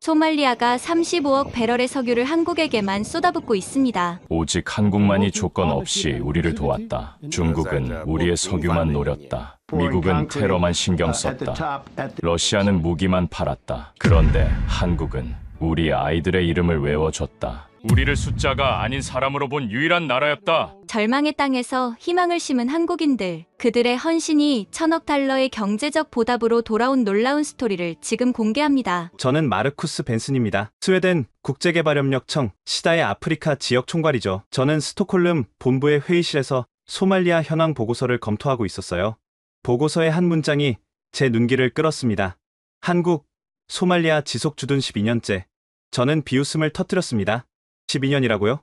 소말리아가 35억 배럴의 석유를 한국에게만 쏟아붓고 있습니다. 오직 한국만이 조건 없이 우리를 도왔다. 중국은 우리의 석유만 노렸다. 미국은 테러만 신경 썼다. 러시아는 무기만 팔았다. 그런데 한국은 우리 아이들의 이름을 외워줬다. 우리를 숫자가 아닌 사람으로 본 유일한 나라였다. 절망의 땅에서 희망을 심은 한국인들, 그들의 헌신이 1,000억 달러의 경제적 보답으로 돌아온 놀라운 스토리를 지금 공개합니다. 저는 마르쿠스 벤슨입니다. 스웨덴 국제개발협력청 시다의 아프리카 지역 총괄이죠. 저는 스톡홀름 본부의 회의실에서 소말리아 현황 보고서를 검토하고 있었어요. 보고서의 한 문장이 제 눈길을 끌었습니다. 한국, 소말리아 지속 주둔 12년째. 저는 비웃음을 터뜨렸습니다. 12년이라고요?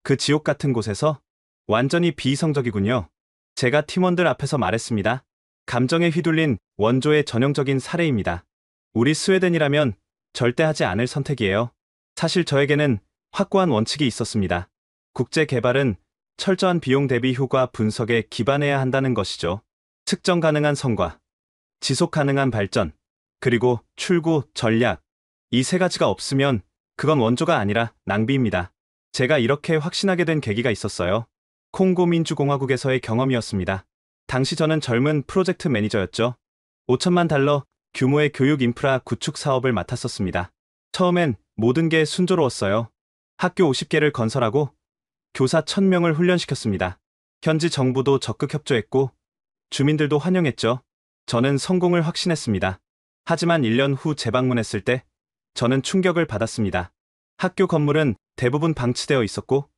그 지옥 같은 곳에서? 완전히 비이성적이군요. 제가 팀원들 앞에서 말했습니다. 감정에 휘둘린 원조의 전형적인 사례입니다. 우리 스웨덴이라면 절대 하지 않을 선택이에요. 사실 저에게는 확고한 원칙이 있었습니다. 국제 개발은 철저한 비용 대비 효과 분석에 기반해야 한다는 것이죠. 측정 가능한 성과, 지속 가능한 발전, 그리고 출구, 전략. 이 세 가지가 없으면 그건 원조가 아니라 낭비입니다. 제가 이렇게 확신하게 된 계기가 있었어요. 콩고 민주공화국에서의 경험이었습니다. 당시 저는 젊은 프로젝트 매니저였죠. 5천만 달러 규모의 교육 인프라 구축 사업을 맡았었습니다. 처음엔 모든 게 순조로웠어요. 학교 50개를 건설하고 교사 1,000명을 훈련시켰습니다. 현지 정부도 적극 협조했고 주민들도 환영했죠. 저는 성공을 확신했습니다. 하지만 1년 후 재방문했을 때 저는 충격을 받았습니다. 학교 건물은 대부분 방치되어 있었고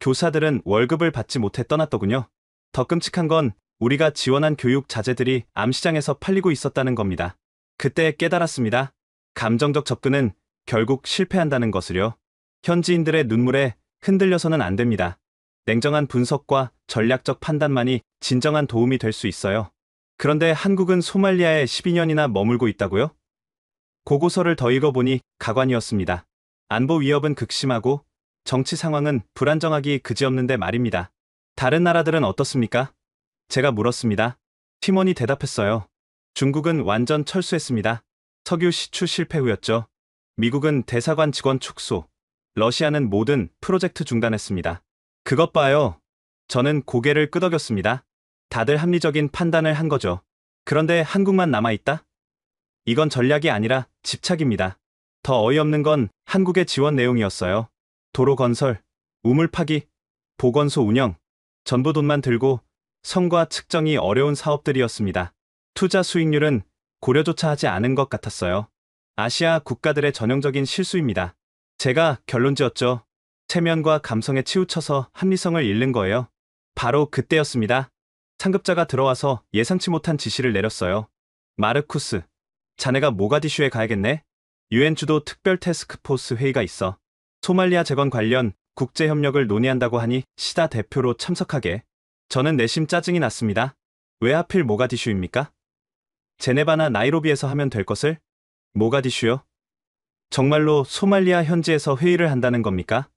교사들은 월급을 받지 못해 떠났더군요. 더 끔찍한 건 우리가 지원한 교육 자재들이 암시장에서 팔리고 있었다는 겁니다. 그때 깨달았습니다. 감정적 접근은 결국 실패한다는 것을요. 현지인들의 눈물에 흔들려서는 안 됩니다. 냉정한 분석과 전략적 판단만이 진정한 도움이 될 수 있어요. 그런데 한국은 소말리아에 12년이나 머물고 있다고요? 보고서를 더 읽어보니 가관이었습니다. 안보 위협은 극심하고 정치 상황은 불안정하기 그지없는데 말입니다. 다른 나라들은 어떻습니까? 제가 물었습니다. 팀원이 대답했어요. 중국은 완전 철수했습니다. 석유 시추 실패 후였죠. 미국은 대사관 직원 축소, 러시아는 모든 프로젝트 중단했습니다. 그것 봐요. 저는 고개를 끄덕였습니다. 다들 합리적인 판단을 한 거죠. 그런데 한국만 남아있다? 이건 전략이 아니라 집착입니다. 더 어이없는 건 한국의 지원 내용이었어요. 도로 건설, 우물 파기, 보건소 운영, 전부 돈만 들고 성과 측정이 어려운 사업들이었습니다. 투자 수익률은 고려조차 하지 않은 것 같았어요. 아시아 국가들의 전형적인 실수입니다. 제가 결론 지었죠. 체면과 감성에 치우쳐서 합리성을 잃는 거예요. 바로 그때였습니다. 상급자가 들어와서 예상치 못한 지시를 내렸어요. 마르쿠스, 자네가 모가디슈에 가야겠네? 유엔 주도 특별 태스크포스 회의가 있어. 소말리아 재건 관련 국제협력을 논의한다고 하니 시다 대표로 참석하게. 저는 내심 짜증이 났습니다. 왜 하필 모가디슈입니까? 제네바나 나이로비에서 하면 될 것을? 모가디슈요? 정말로 소말리아 현지에서 회의를 한다는 겁니까?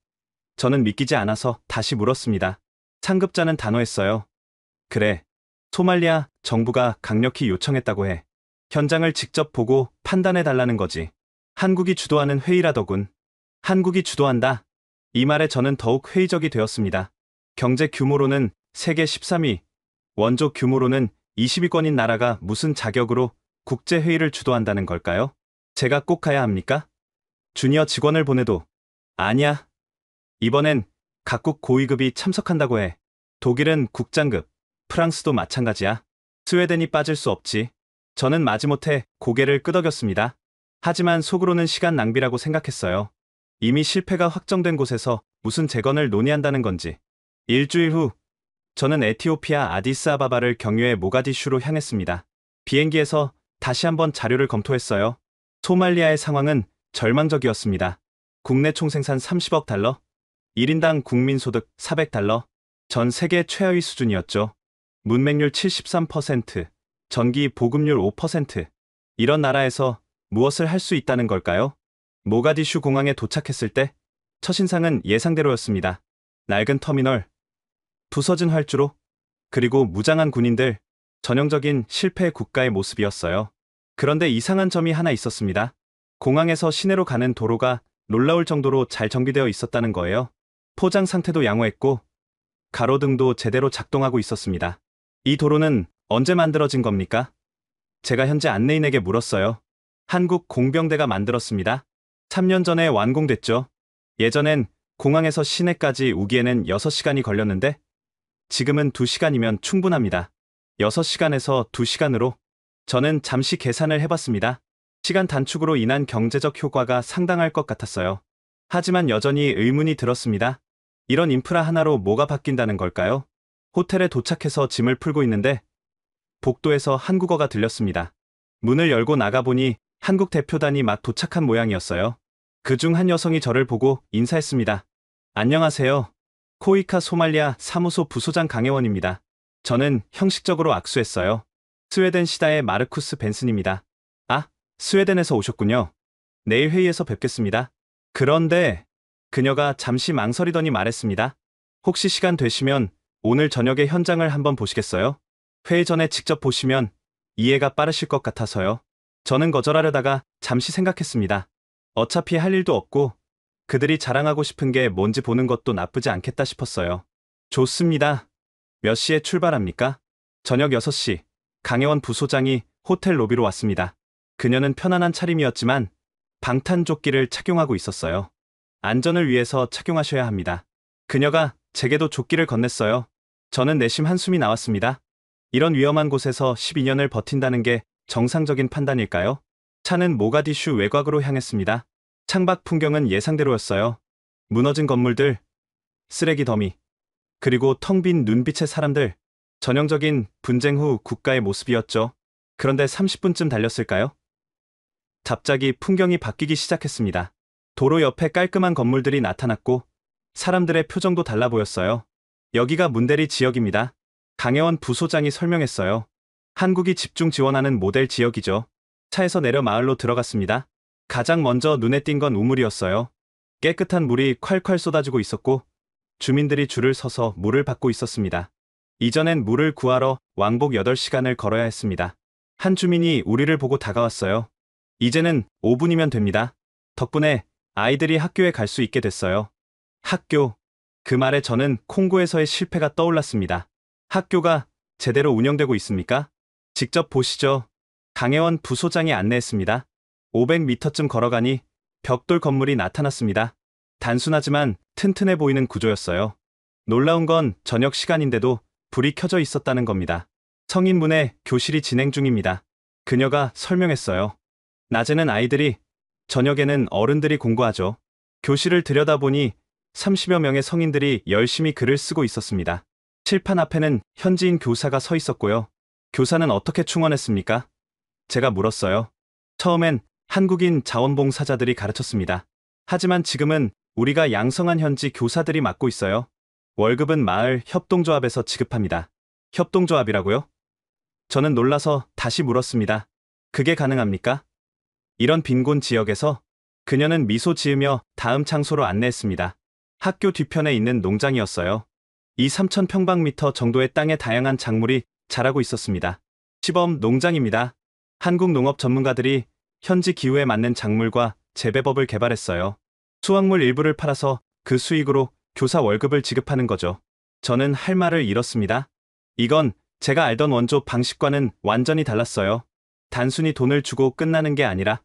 저는 믿기지 않아서 다시 물었습니다. 상급자는 단호했어요. 그래, 소말리아 정부가 강력히 요청했다고 해. 현장을 직접 보고 판단해달라는 거지. 한국이 주도하는 회의라더군. 한국이 주도한다. 이 말에 저는 더욱 회의적이 되었습니다. 경제 규모로는 세계 13위, 원조 규모로는 20위권인 나라가 무슨 자격으로 국제회의를 주도한다는 걸까요? 제가 꼭 가야 합니까? 주니어 직원을 보내도. 아니야. 이번엔 각국 고위급이 참석한다고 해. 독일은 국장급, 프랑스도 마찬가지야. 스웨덴이 빠질 수 없지. 저는 마지못해 고개를 끄덕였습니다. 하지만 속으로는 시간 낭비라고 생각했어요. 이미 실패가 확정된 곳에서 무슨 재건을 논의한다는 건지. 일주일 후, 저는 에티오피아 아디스아바바를 경유해 모가디슈로 향했습니다. 비행기에서 다시 한번 자료를 검토했어요. 소말리아의 상황은 절망적이었습니다. 국내 총생산 30억 달러, 1인당 국민소득 400달러, 전 세계 최하위 수준이었죠. 문맹률 73%, 전기 보급률 5%. 이런 나라에서 무엇을 할 수 있다는 걸까요? 모가디슈 공항에 도착했을 때 첫인상은 예상대로였습니다. 낡은 터미널, 부서진 활주로, 그리고 무장한 군인들, 전형적인 실패 국가의 모습이었어요. 그런데 이상한 점이 하나 있었습니다. 공항에서 시내로 가는 도로가 놀라울 정도로 잘 정비되어 있었다는 거예요. 포장 상태도 양호했고 가로등도 제대로 작동하고 있었습니다. 이 도로는 언제 만들어진 겁니까? 제가 현재 안내인에게 물었어요. 한국 공병대가 만들었습니다. 3년 전에 완공됐죠. 예전엔 공항에서 시내까지 우기에는 6시간이 걸렸는데 지금은 2시간이면 충분합니다. 6시간에서 2시간으로 저는 잠시 계산을 해봤습니다. 시간 단축으로 인한 경제적 효과가 상당할 것 같았어요. 하지만 여전히 의문이 들었습니다. 이런 인프라 하나로 뭐가 바뀐다는 걸까요? 호텔에 도착해서 짐을 풀고 있는데 복도에서 한국어가 들렸습니다. 문을 열고 나가보니 한국 대표단이 막 도착한 모양이었어요. 그중 한 여성이 저를 보고 인사했습니다. 안녕하세요. 코이카 소말리아 사무소 부소장 강혜원입니다. 저는 형식적으로 악수했어요. 스웨덴 시다의 마르쿠스 벤슨입니다. 아, 스웨덴에서 오셨군요. 내일 회의에서 뵙겠습니다. 그런데 그녀가 잠시 망설이더니 말했습니다. 혹시 시간 되시면 오늘 저녁에 현장을 한번 보시겠어요? 회의 전에 직접 보시면 이해가 빠르실 것 같아서요. 저는 거절하려다가 잠시 생각했습니다. 어차피 할 일도 없고 그들이 자랑하고 싶은 게 뭔지 보는 것도 나쁘지 않겠다 싶었어요. 좋습니다. 몇 시에 출발합니까? 저녁 6시. 강혜원 부소장이 호텔 로비로 왔습니다. 그녀는 편안한 차림이었지만 방탄조끼를 착용하고 있었어요. 안전을 위해서 착용하셔야 합니다. 그녀가 제게도 조끼를 건넸어요. 저는 내심 한숨이 나왔습니다. 이런 위험한 곳에서 12년을 버틴다는 게 정상적인 판단일까요? 차는 모가디슈 외곽으로 향했습니다. 창밖 풍경은 예상대로였어요. 무너진 건물들, 쓰레기 더미, 그리고 텅 빈 눈빛의 사람들. 전형적인 분쟁 후 국가의 모습이었죠. 그런데 30분쯤 달렸을까요? 갑자기 풍경이 바뀌기 시작했습니다. 도로 옆에 깔끔한 건물들이 나타났고 사람들의 표정도 달라 보였어요. 여기가 문대리 지역입니다. 강혜원 부소장이 설명했어요. 한국이 집중 지원하는 모델 지역이죠. 차에서 내려 마을로 들어갔습니다. 가장 먼저 눈에 띈 건 우물이었어요. 깨끗한 물이 콸콸 쏟아지고 있었고 주민들이 줄을 서서 물을 받고 있었습니다. 이전엔 물을 구하러 왕복 8시간을 걸어야 했습니다. 한 주민이 우리를 보고 다가왔어요. 이제는 5분이면 됩니다. 덕분에 아이들이 학교에 갈 수 있게 됐어요. 학교. 그 말에 저는 콩고에서의 실패가 떠올랐습니다. 학교가 제대로 운영되고 있습니까? 직접 보시죠. 강혜원 부소장이 안내했습니다. 500m쯤 걸어가니 벽돌 건물이 나타났습니다. 단순하지만 튼튼해 보이는 구조였어요. 놀라운 건 저녁 시간인데도 불이 켜져 있었다는 겁니다. 성인문의 교실이 진행 중입니다. 그녀가 설명했어요. 낮에는 아이들이, 저녁에는 어른들이 공부하죠. 교실을 들여다보니 30여 명의 성인들이 열심히 글을 쓰고 있었습니다. 칠판 앞에는 현지인 교사가 서 있었고요. 교사는 어떻게 충원했습니까? 제가 물었어요. 처음엔 한국인 자원봉사자들이 가르쳤습니다. 하지만 지금은 우리가 양성한 현지 교사들이 맡고 있어요. 월급은 마을 협동조합에서 지급합니다. 협동조합이라고요? 저는 놀라서 다시 물었습니다. 그게 가능합니까? 이런 빈곤 지역에서? 그녀는 미소 지으며 다음 장소로 안내했습니다. 학교 뒤편에 있는 농장이었어요. 이 3,000평방미터 정도의 땅에 다양한 작물이 자라고 있었습니다. 시범 농장입니다. 한국 농업 전문가들이 현지 기후에 맞는 작물과 재배법을 개발했어요. 수확물 일부를 팔아서 그 수익으로 교사 월급을 지급하는 거죠. 저는 할 말을 잃었습니다. 이건 제가 알던 원조 방식과는 완전히 달랐어요. 단순히 돈을 주고 끝나는 게 아니라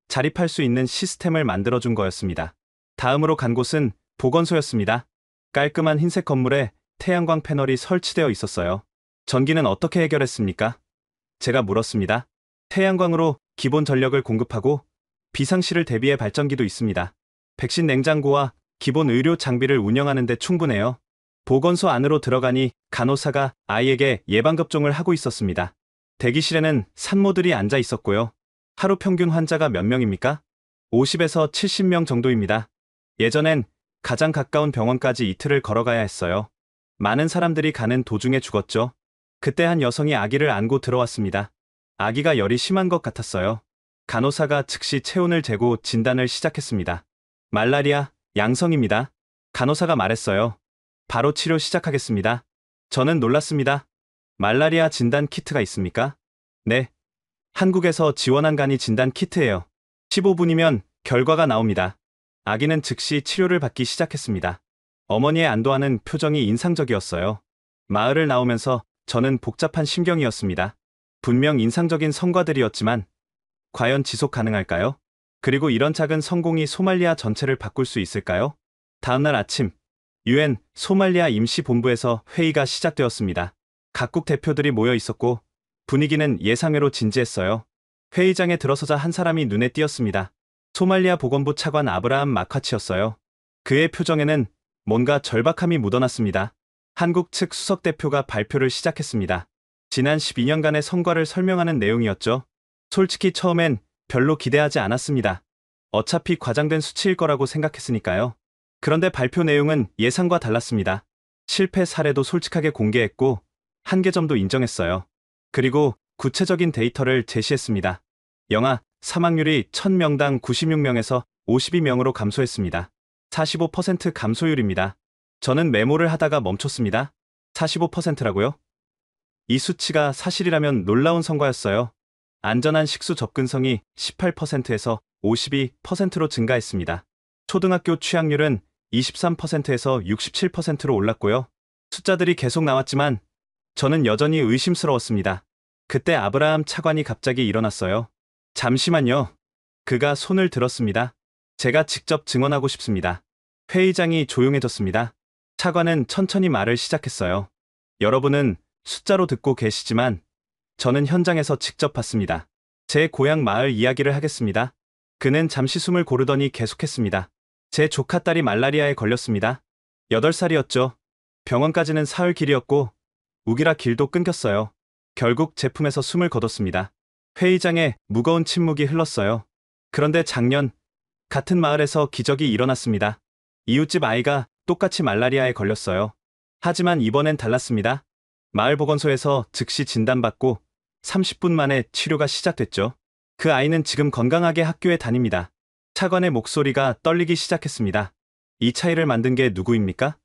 자립할 수 있는 시스템을 만들어준 거였습니다. 다음으로 간 곳은 보건소였습니다. 깔끔한 흰색 건물에 태양광 패널이 설치되어 있었어요. 전기는 어떻게 해결했습니까? 제가 물었습니다. 태양광으로 기본 전력을 공급하고 비상시를 대비해 발전기도 있습니다. 백신 냉장고와 기본 의료 장비를 운영하는 데 충분해요. 보건소 안으로 들어가니 간호사가 아이에게 예방접종을 하고 있었습니다. 대기실에는 산모들이 앉아 있었고요. 하루 평균 환자가 몇 명입니까? 50에서 70명 정도입니다. 예전엔 가장 가까운 병원까지 이틀을 걸어가야 했어요. 많은 사람들이 가는 도중에 죽었죠. 그때 한 여성이 아기를 안고 들어왔습니다. 아기가 열이 심한 것 같았어요. 간호사가 즉시 체온을 재고 진단을 시작했습니다. 말라리아, 양성입니다. 간호사가 말했어요. 바로 치료 시작하겠습니다. 저는 놀랐습니다. 말라리아 진단 키트가 있습니까? 네. 한국에서 지원한 간이 진단 키트예요. 15분이면 결과가 나옵니다. 아기는 즉시 치료를 받기 시작했습니다. 어머니의 안도하는 표정이 인상적이었어요. 마을을 나오면서 저는 복잡한 심경이었습니다. 분명 인상적인 성과들이었지만 과연 지속 가능할까요? 그리고 이런 작은 성공이 소말리아 전체를 바꿀 수 있을까요? 다음날 아침, UN 소말리아 임시본부에서 회의가 시작되었습니다. 각국 대표들이 모여 있었고 분위기는 예상외로 진지했어요. 회의장에 들어서자 한 사람이 눈에 띄었습니다. 소말리아 보건부 차관 아브라함 마카치였어요. 그의 표정에는 뭔가 절박함이 묻어났습니다. 한국 측 수석 대표가 발표를 시작했습니다. 지난 12년간의 성과를 설명하는 내용이었죠. 솔직히 처음엔 별로 기대하지 않았습니다. 어차피 과장된 수치일 거라고 생각했으니까요. 그런데 발표 내용은 예상과 달랐습니다. 실패 사례도 솔직하게 공개했고 한계점도 인정했어요. 그리고 구체적인 데이터를 제시했습니다. 영아 사망률이 1000명당 96명에서 52명으로 감소했습니다. 45% 감소율입니다. 저는 메모를 하다가 멈췄습니다. 45%라고요? 이 수치가 사실이라면 놀라운 성과였어요. 안전한 식수 접근성이 18%에서 52%로 증가했습니다. 초등학교 취학률은 23%에서 67%로 올랐고요. 숫자들이 계속 나왔지만 저는 여전히 의심스러웠습니다. 그때 아브라함 차관이 갑자기 일어났어요. 잠시만요. 그가 손을 들었습니다. 제가 직접 증언하고 싶습니다. 회의장이 조용해졌습니다. 차관은 천천히 말을 시작했어요. 여러분은 숫자로 듣고 계시지만 저는 현장에서 직접 봤습니다. 제 고향 마을 이야기를 하겠습니다. 그는 잠시 숨을 고르더니 계속했습니다. 제 조카 딸이 말라리아에 걸렸습니다. 8살이었죠. 병원까지는 사흘 길이었고 우기라 길도 끊겼어요. 결국 제품에서 숨을 거뒀습니다. 회의장에 무거운 침묵이 흘렀어요. 그런데 작년 같은 마을에서 기적이 일어났습니다. 이웃집 아이가 똑같이 말라리아에 걸렸어요. 하지만 이번엔 달랐습니다. 마을 보건소에서 즉시 진단받고 30분 만에 치료가 시작됐죠. 그 아이는 지금 건강하게 학교에 다닙니다. 차관의 목소리가 떨리기 시작했습니다. 이 차이를 만든 게 누구입니까?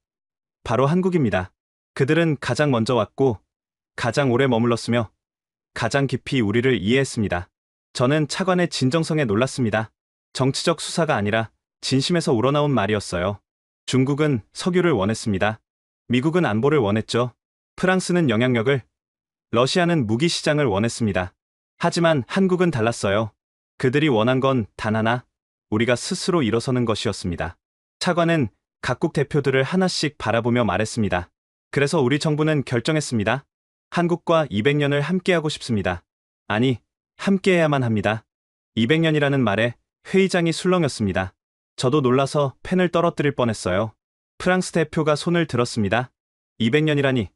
바로 한국입니다. 그들은 가장 먼저 왔고 가장 오래 머물렀으며 가장 깊이 우리를 이해했습니다. 저는 차관의 진정성에 놀랐습니다. 정치적 수사가 아니라 진심에서 우러나온 말이었어요. 중국은 석유를 원했습니다. 미국은 안보를 원했죠. 프랑스는 영향력을, 러시아는 무기 시장을 원했습니다. 하지만 한국은 달랐어요. 그들이 원한 건 단 하나, 우리가 스스로 일어서는 것이었습니다. 차관은 각국 대표들을 하나씩 바라보며 말했습니다. 그래서 우리 정부는 결정했습니다. 한국과 200년을 함께하고 싶습니다. 아니, 함께해야만 합니다. 200년이라는 말에 회의장이 술렁였습니다. 저도 놀라서 펜을 떨어뜨릴 뻔했어요. 프랑스 대표가 손을 들었습니다. 200년이라니,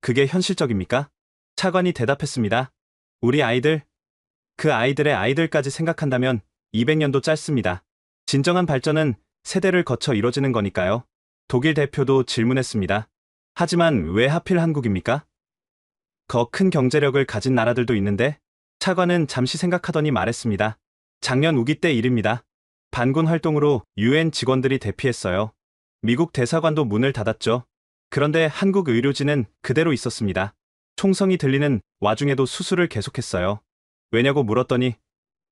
그게 현실적입니까? 차관이 대답했습니다. 우리 아이들, 그 아이들의 아이들까지 생각한다면 200년도 짧습니다. 진정한 발전은 세대를 거쳐 이뤄지는 거니까요. 독일 대표도 질문했습니다. 하지만 왜 하필 한국입니까? 더 큰 경제력을 가진 나라들도 있는데? 차관은 잠시 생각하더니 말했습니다. 작년 우기 때 일입니다. 반군 활동으로 UN 직원들이 대피했어요. 미국 대사관도 문을 닫았죠. 그런데 한국 의료진은 그대로 있었습니다. 총성이 들리는 와중에도 수술을 계속했어요. 왜냐고 물었더니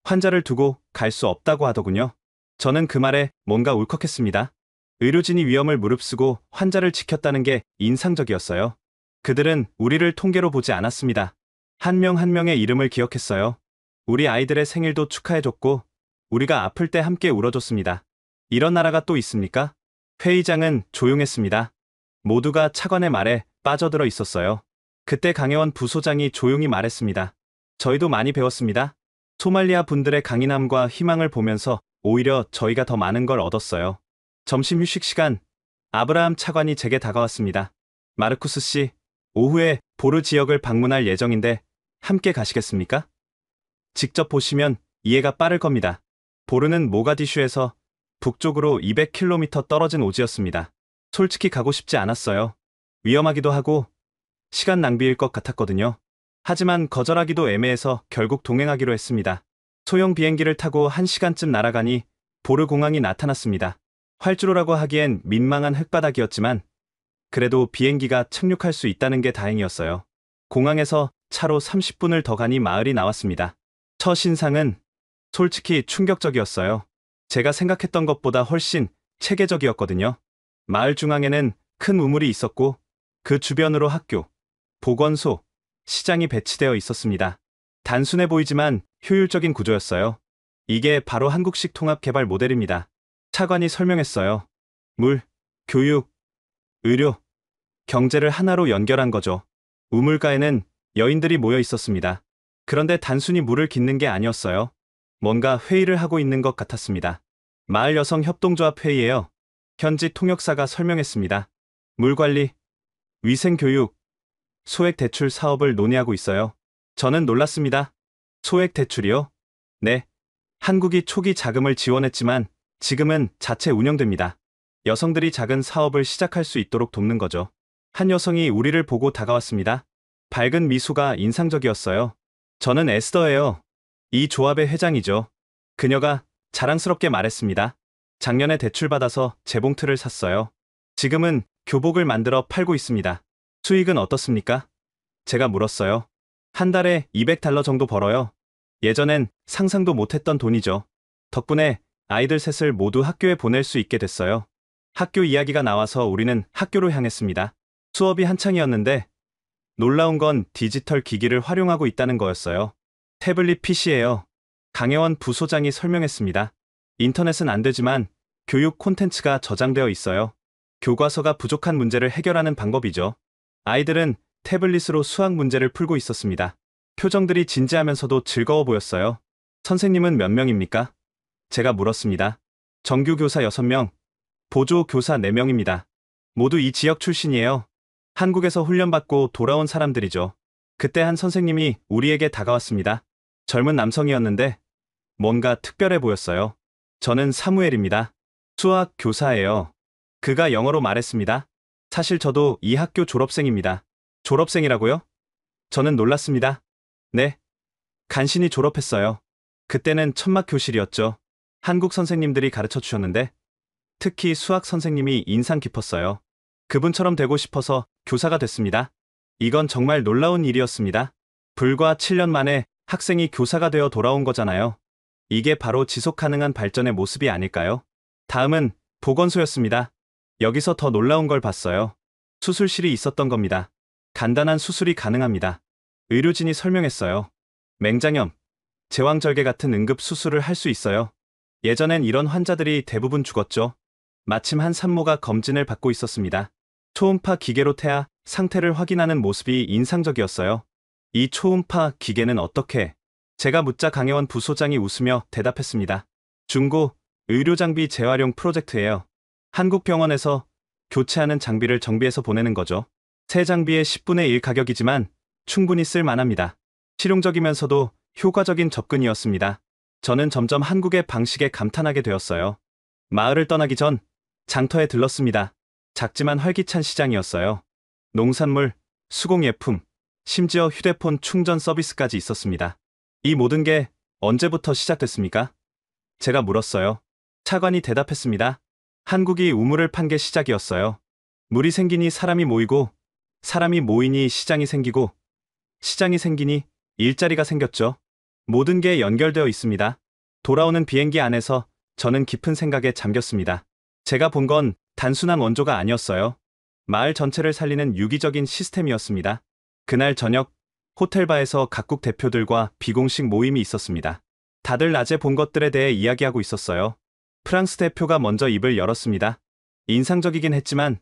환자를 두고 갈 수 없다고 하더군요. 저는 그 말에 뭔가 울컥했습니다. 의료진이 위험을 무릅쓰고 환자를 지켰다는 게 인상적이었어요. 그들은 우리를 통계로 보지 않았습니다. 한 명 한 명의 이름을 기억했어요. 우리 아이들의 생일도 축하해줬고 우리가 아플 때 함께 울어줬습니다. 이런 나라가 또 있습니까? 회의장은 조용했습니다. 모두가 차관의 말에 빠져들어 있었어요. 그때 강혜원 부소장이 조용히 말했습니다. 저희도 많이 배웠습니다. 소말리아 분들의 강인함과 희망을 보면서 오히려 저희가 더 많은 걸 얻었어요. 점심 휴식 시간, 아브라함 차관이 제게 다가왔습니다. 마르쿠스 씨, 오후에 보르 지역을 방문할 예정인데 함께 가시겠습니까? 직접 보시면 이해가 빠를 겁니다. 보르는 모가디슈에서 북쪽으로 200km 떨어진 오지였습니다. 솔직히 가고 싶지 않았어요. 위험하기도 하고 시간 낭비일 것 같았거든요. 하지만 거절하기도 애매해서 결국 동행하기로 했습니다. 소형 비행기를 타고 1시간쯤 날아가니 보르 공항이 나타났습니다. 활주로라고 하기엔 민망한 흙바닥이었지만 그래도 비행기가 착륙할 수 있다는 게 다행이었어요. 공항에서 차로 30분을 더 가니 마을이 나왔습니다. 첫 인상은 솔직히 충격적이었어요. 제가 생각했던 것보다 훨씬 체계적이었거든요. 마을 중앙에는 큰 우물이 있었고 그 주변으로 학교, 보건소, 시장이 배치되어 있었습니다. 단순해 보이지만 효율적인 구조였어요. 이게 바로 한국식 통합개발 모델입니다. 차관이 설명했어요. 물, 교육, 의료, 경제를 하나로 연결한 거죠. 우물가에는 여인들이 모여 있었습니다. 그런데 단순히 물을 깃는 게 아니었어요. 뭔가 회의를 하고 있는 것 같았습니다. 마을 여성 협동조합 회의예요. 현지 통역사가 설명했습니다. 물 관리, 위생 교육, 소액 대출 사업을 논의하고 있어요. 저는 놀랐습니다. 소액 대출이요? 네. 한국이 초기 자금을 지원했지만 지금은 자체 운영됩니다. 여성들이 작은 사업을 시작할 수 있도록 돕는 거죠. 한 여성이 우리를 보고 다가왔습니다. 밝은 미소가 인상적이었어요. 저는 에스더예요. 이 조합의 회장이죠. 그녀가 자랑스럽게 말했습니다. 작년에 대출받아서 재봉틀을 샀어요. 지금은 교복을 만들어 팔고 있습니다. 수익은 어떻습니까? 제가 물었어요. 한 달에 $200 정도 벌어요. 예전엔 상상도 못했던 돈이죠. 덕분에 아이들 셋을 모두 학교에 보낼 수 있게 됐어요. 학교 이야기가 나와서 우리는 학교로 향했습니다. 수업이 한창이었는데 놀라운 건 디지털 기기를 활용하고 있다는 거였어요. 태블릿 PC예요. 강혜원 부소장이 설명했습니다. 인터넷은 안 되지만 교육 콘텐츠가 저장되어 있어요. 교과서가 부족한 문제를 해결하는 방법이죠. 아이들은 태블릿으로 수학 문제를 풀고 있었습니다. 표정들이 진지하면서도 즐거워 보였어요. 선생님은 몇 명입니까? 제가 물었습니다. 정규 교사 6명, 보조 교사 4명입니다. 모두 이 지역 출신이에요. 한국에서 훈련받고 돌아온 사람들이죠. 그때 한 선생님이 우리에게 다가왔습니다. 젊은 남성이었는데 뭔가 특별해 보였어요. 저는 사무엘입니다. 수학 교사예요. 그가 영어로 말했습니다. 사실 저도 이 학교 졸업생입니다. 졸업생이라고요? 저는 놀랐습니다. 네. 간신히 졸업했어요. 그때는 천막 교실이었죠. 한국 선생님들이 가르쳐 주셨는데 특히 수학 선생님이 인상 깊었어요. 그분처럼 되고 싶어서 교사가 됐습니다. 이건 정말 놀라운 일이었습니다. 불과 7년 만에 학생이 교사가 되어 돌아온 거잖아요. 이게 바로 지속 가능한 발전의 모습이 아닐까요? 다음은 보건소였습니다. 여기서 더 놀라운 걸 봤어요. 수술실이 있었던 겁니다. 간단한 수술이 가능합니다. 의료진이 설명했어요. 맹장염, 제왕절개 같은 응급 수술을 할 수 있어요. 예전엔 이런 환자들이 대부분 죽었죠. 마침 한 산모가 검진을 받고 있었습니다. 초음파 기계로 태아 상태를 확인하는 모습이 인상적이었어요. 이 초음파 기계는 어떻게? 제가 묻자 강혜원 부소장이 웃으며 대답했습니다. 중고 의료장비 재활용 프로젝트예요. 한국 병원에서 교체하는 장비를 정비해서 보내는 거죠. 새 장비의 10분의 1 가격이지만 충분히 쓸 만합니다. 실용적이면서도 효과적인 접근이었습니다. 저는 점점 한국의 방식에 감탄하게 되었어요. 마을을 떠나기 전 장터에 들렀습니다. 작지만 활기찬 시장이었어요. 농산물, 수공예품, 심지어 휴대폰 충전 서비스까지 있었습니다. 이 모든 게 언제부터 시작됐습니까? 제가 물었어요. 차관이 대답했습니다. 한국이 우물을 판 게 시작이었어요. 물이 생기니 사람이 모이고, 사람이 모이니 시장이 생기고, 시장이 생기니 일자리가 생겼죠. 모든 게 연결되어 있습니다. 돌아오는 비행기 안에서 저는 깊은 생각에 잠겼습니다. 제가 본 건 단순한 원조가 아니었어요. 마을 전체를 살리는 유기적인 시스템이었습니다. 그날 저녁, 호텔바에서 각국 대표들과 비공식 모임이 있었습니다. 다들 낮에 본 것들에 대해 이야기하고 있었어요. 프랑스 대표가 먼저 입을 열었습니다. 인상적이긴 했지만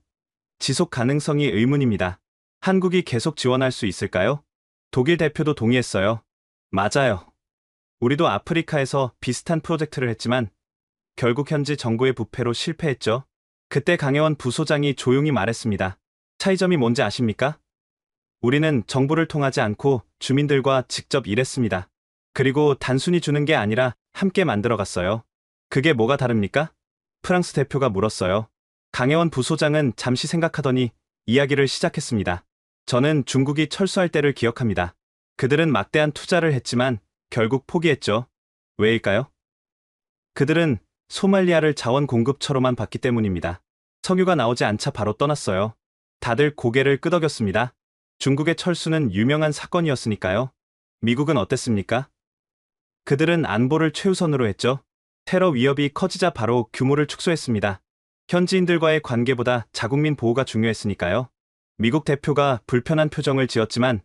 지속 가능성이 의문입니다. 한국이 계속 지원할 수 있을까요? 독일 대표도 동의했어요. 맞아요. 우리도 아프리카에서 비슷한 프로젝트를 했지만 결국 현지 정부의 부패로 실패했죠. 그때 강혜원 부소장이 조용히 말했습니다. 차이점이 뭔지 아십니까? 우리는 정부를 통하지 않고 주민들과 직접 일했습니다. 그리고 단순히 주는 게 아니라 함께 만들어갔어요. 그게 뭐가 다릅니까? 프랑스 대표가 물었어요. 강혜원 부소장은 잠시 생각하더니 이야기를 시작했습니다. 저는 중국이 철수할 때를 기억합니다. 그들은 막대한 투자를 했지만 결국 포기했죠. 왜일까요? 그들은 소말리아를 자원 공급처로만 봤기 때문입니다. 석유가 나오지 않자 바로 떠났어요. 다들 고개를 끄덕였습니다. 중국의 철수는 유명한 사건이었으니까요. 미국은 어땠습니까? 그들은 안보를 최우선으로 했죠. 테러 위협이 커지자 바로 규모를 축소했습니다. 현지인들과의 관계보다 자국민 보호가 중요했으니까요. 미국 대표가 불편한 표정을 지었지만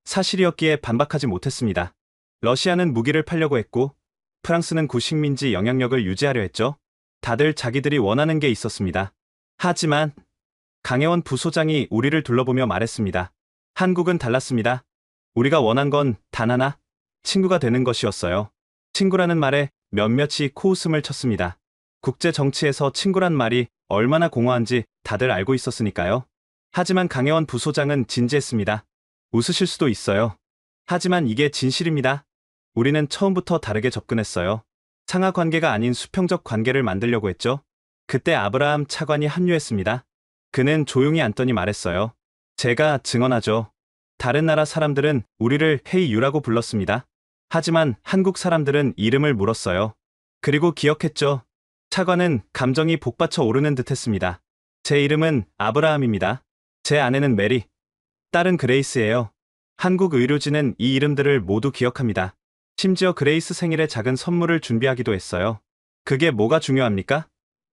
사실이었기에 반박하지 못했습니다. 러시아는 무기를 팔려고 했고 프랑스는 구식민지 영향력을 유지하려 했죠. 다들 자기들이 원하는 게 있었습니다. 하지만 강혜원 부소장이 우리를 둘러보며 말했습니다. 한국은 달랐습니다. 우리가 원한 건 단 하나, 친구가 되는 것이었어요. 친구라는 말에 몇몇이 코웃음을 쳤습니다. 국제 정치에서 친구란 말이 얼마나 공허한지 다들 알고 있었으니까요. 하지만 강혜원 부소장은 진지했습니다. 웃으실 수도 있어요. 하지만 이게 진실입니다. 우리는 처음부터 다르게 접근했어요. 상하 관계가 아닌 수평적 관계를 만들려고 했죠. 그때 아브라함 차관이 합류했습니다. 그는 조용히 앉더니 말했어요. 제가 증언하죠. 다른 나라 사람들은 우리를 헤이유라고 불렀습니다. 하지만 한국 사람들은 이름을 물었어요. 그리고 기억했죠. 차관은 감정이 복받쳐 오르는 듯 했습니다. 제 이름은 아브라함입니다. 제 아내는 메리, 딸은 그레이스예요. 한국 의료진은 이 이름들을 모두 기억합니다. 심지어 그레이스 생일에 작은 선물을 준비하기도 했어요. 그게 뭐가 중요합니까?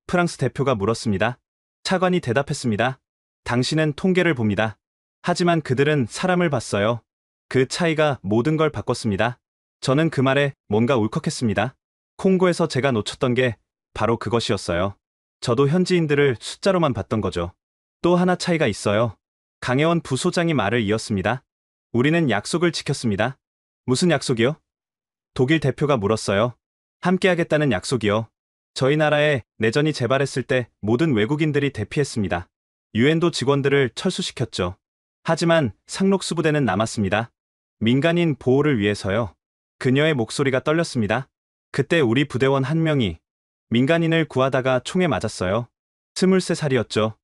프랑스 대표가 물었습니다. 차관이 대답했습니다. 당신은 통계를 봅니다. 하지만 그들은 사람을 봤어요. 그 차이가 모든 걸 바꿨습니다. 저는 그 말에 뭔가 울컥했습니다. 콩고에서 제가 놓쳤던 게 바로 그것이었어요. 저도 현지인들을 숫자로만 봤던 거죠. 또 하나 차이가 있어요. 강혜원 부소장이 말을 이었습니다. 우리는 약속을 지켰습니다. 무슨 약속이요? 독일 대표가 물었어요. 함께하겠다는 약속이요. 저희 나라에 내전이 재발했을 때 모든 외국인들이 대피했습니다. 유엔도 직원들을 철수시켰죠. 하지만 상록수부대는 남았습니다. 민간인 보호를 위해서요. 그녀의 목소리가 떨렸습니다. 그때 우리 부대원 한 명이 민간인을 구하다가 총에 맞았어요. 23살이었죠.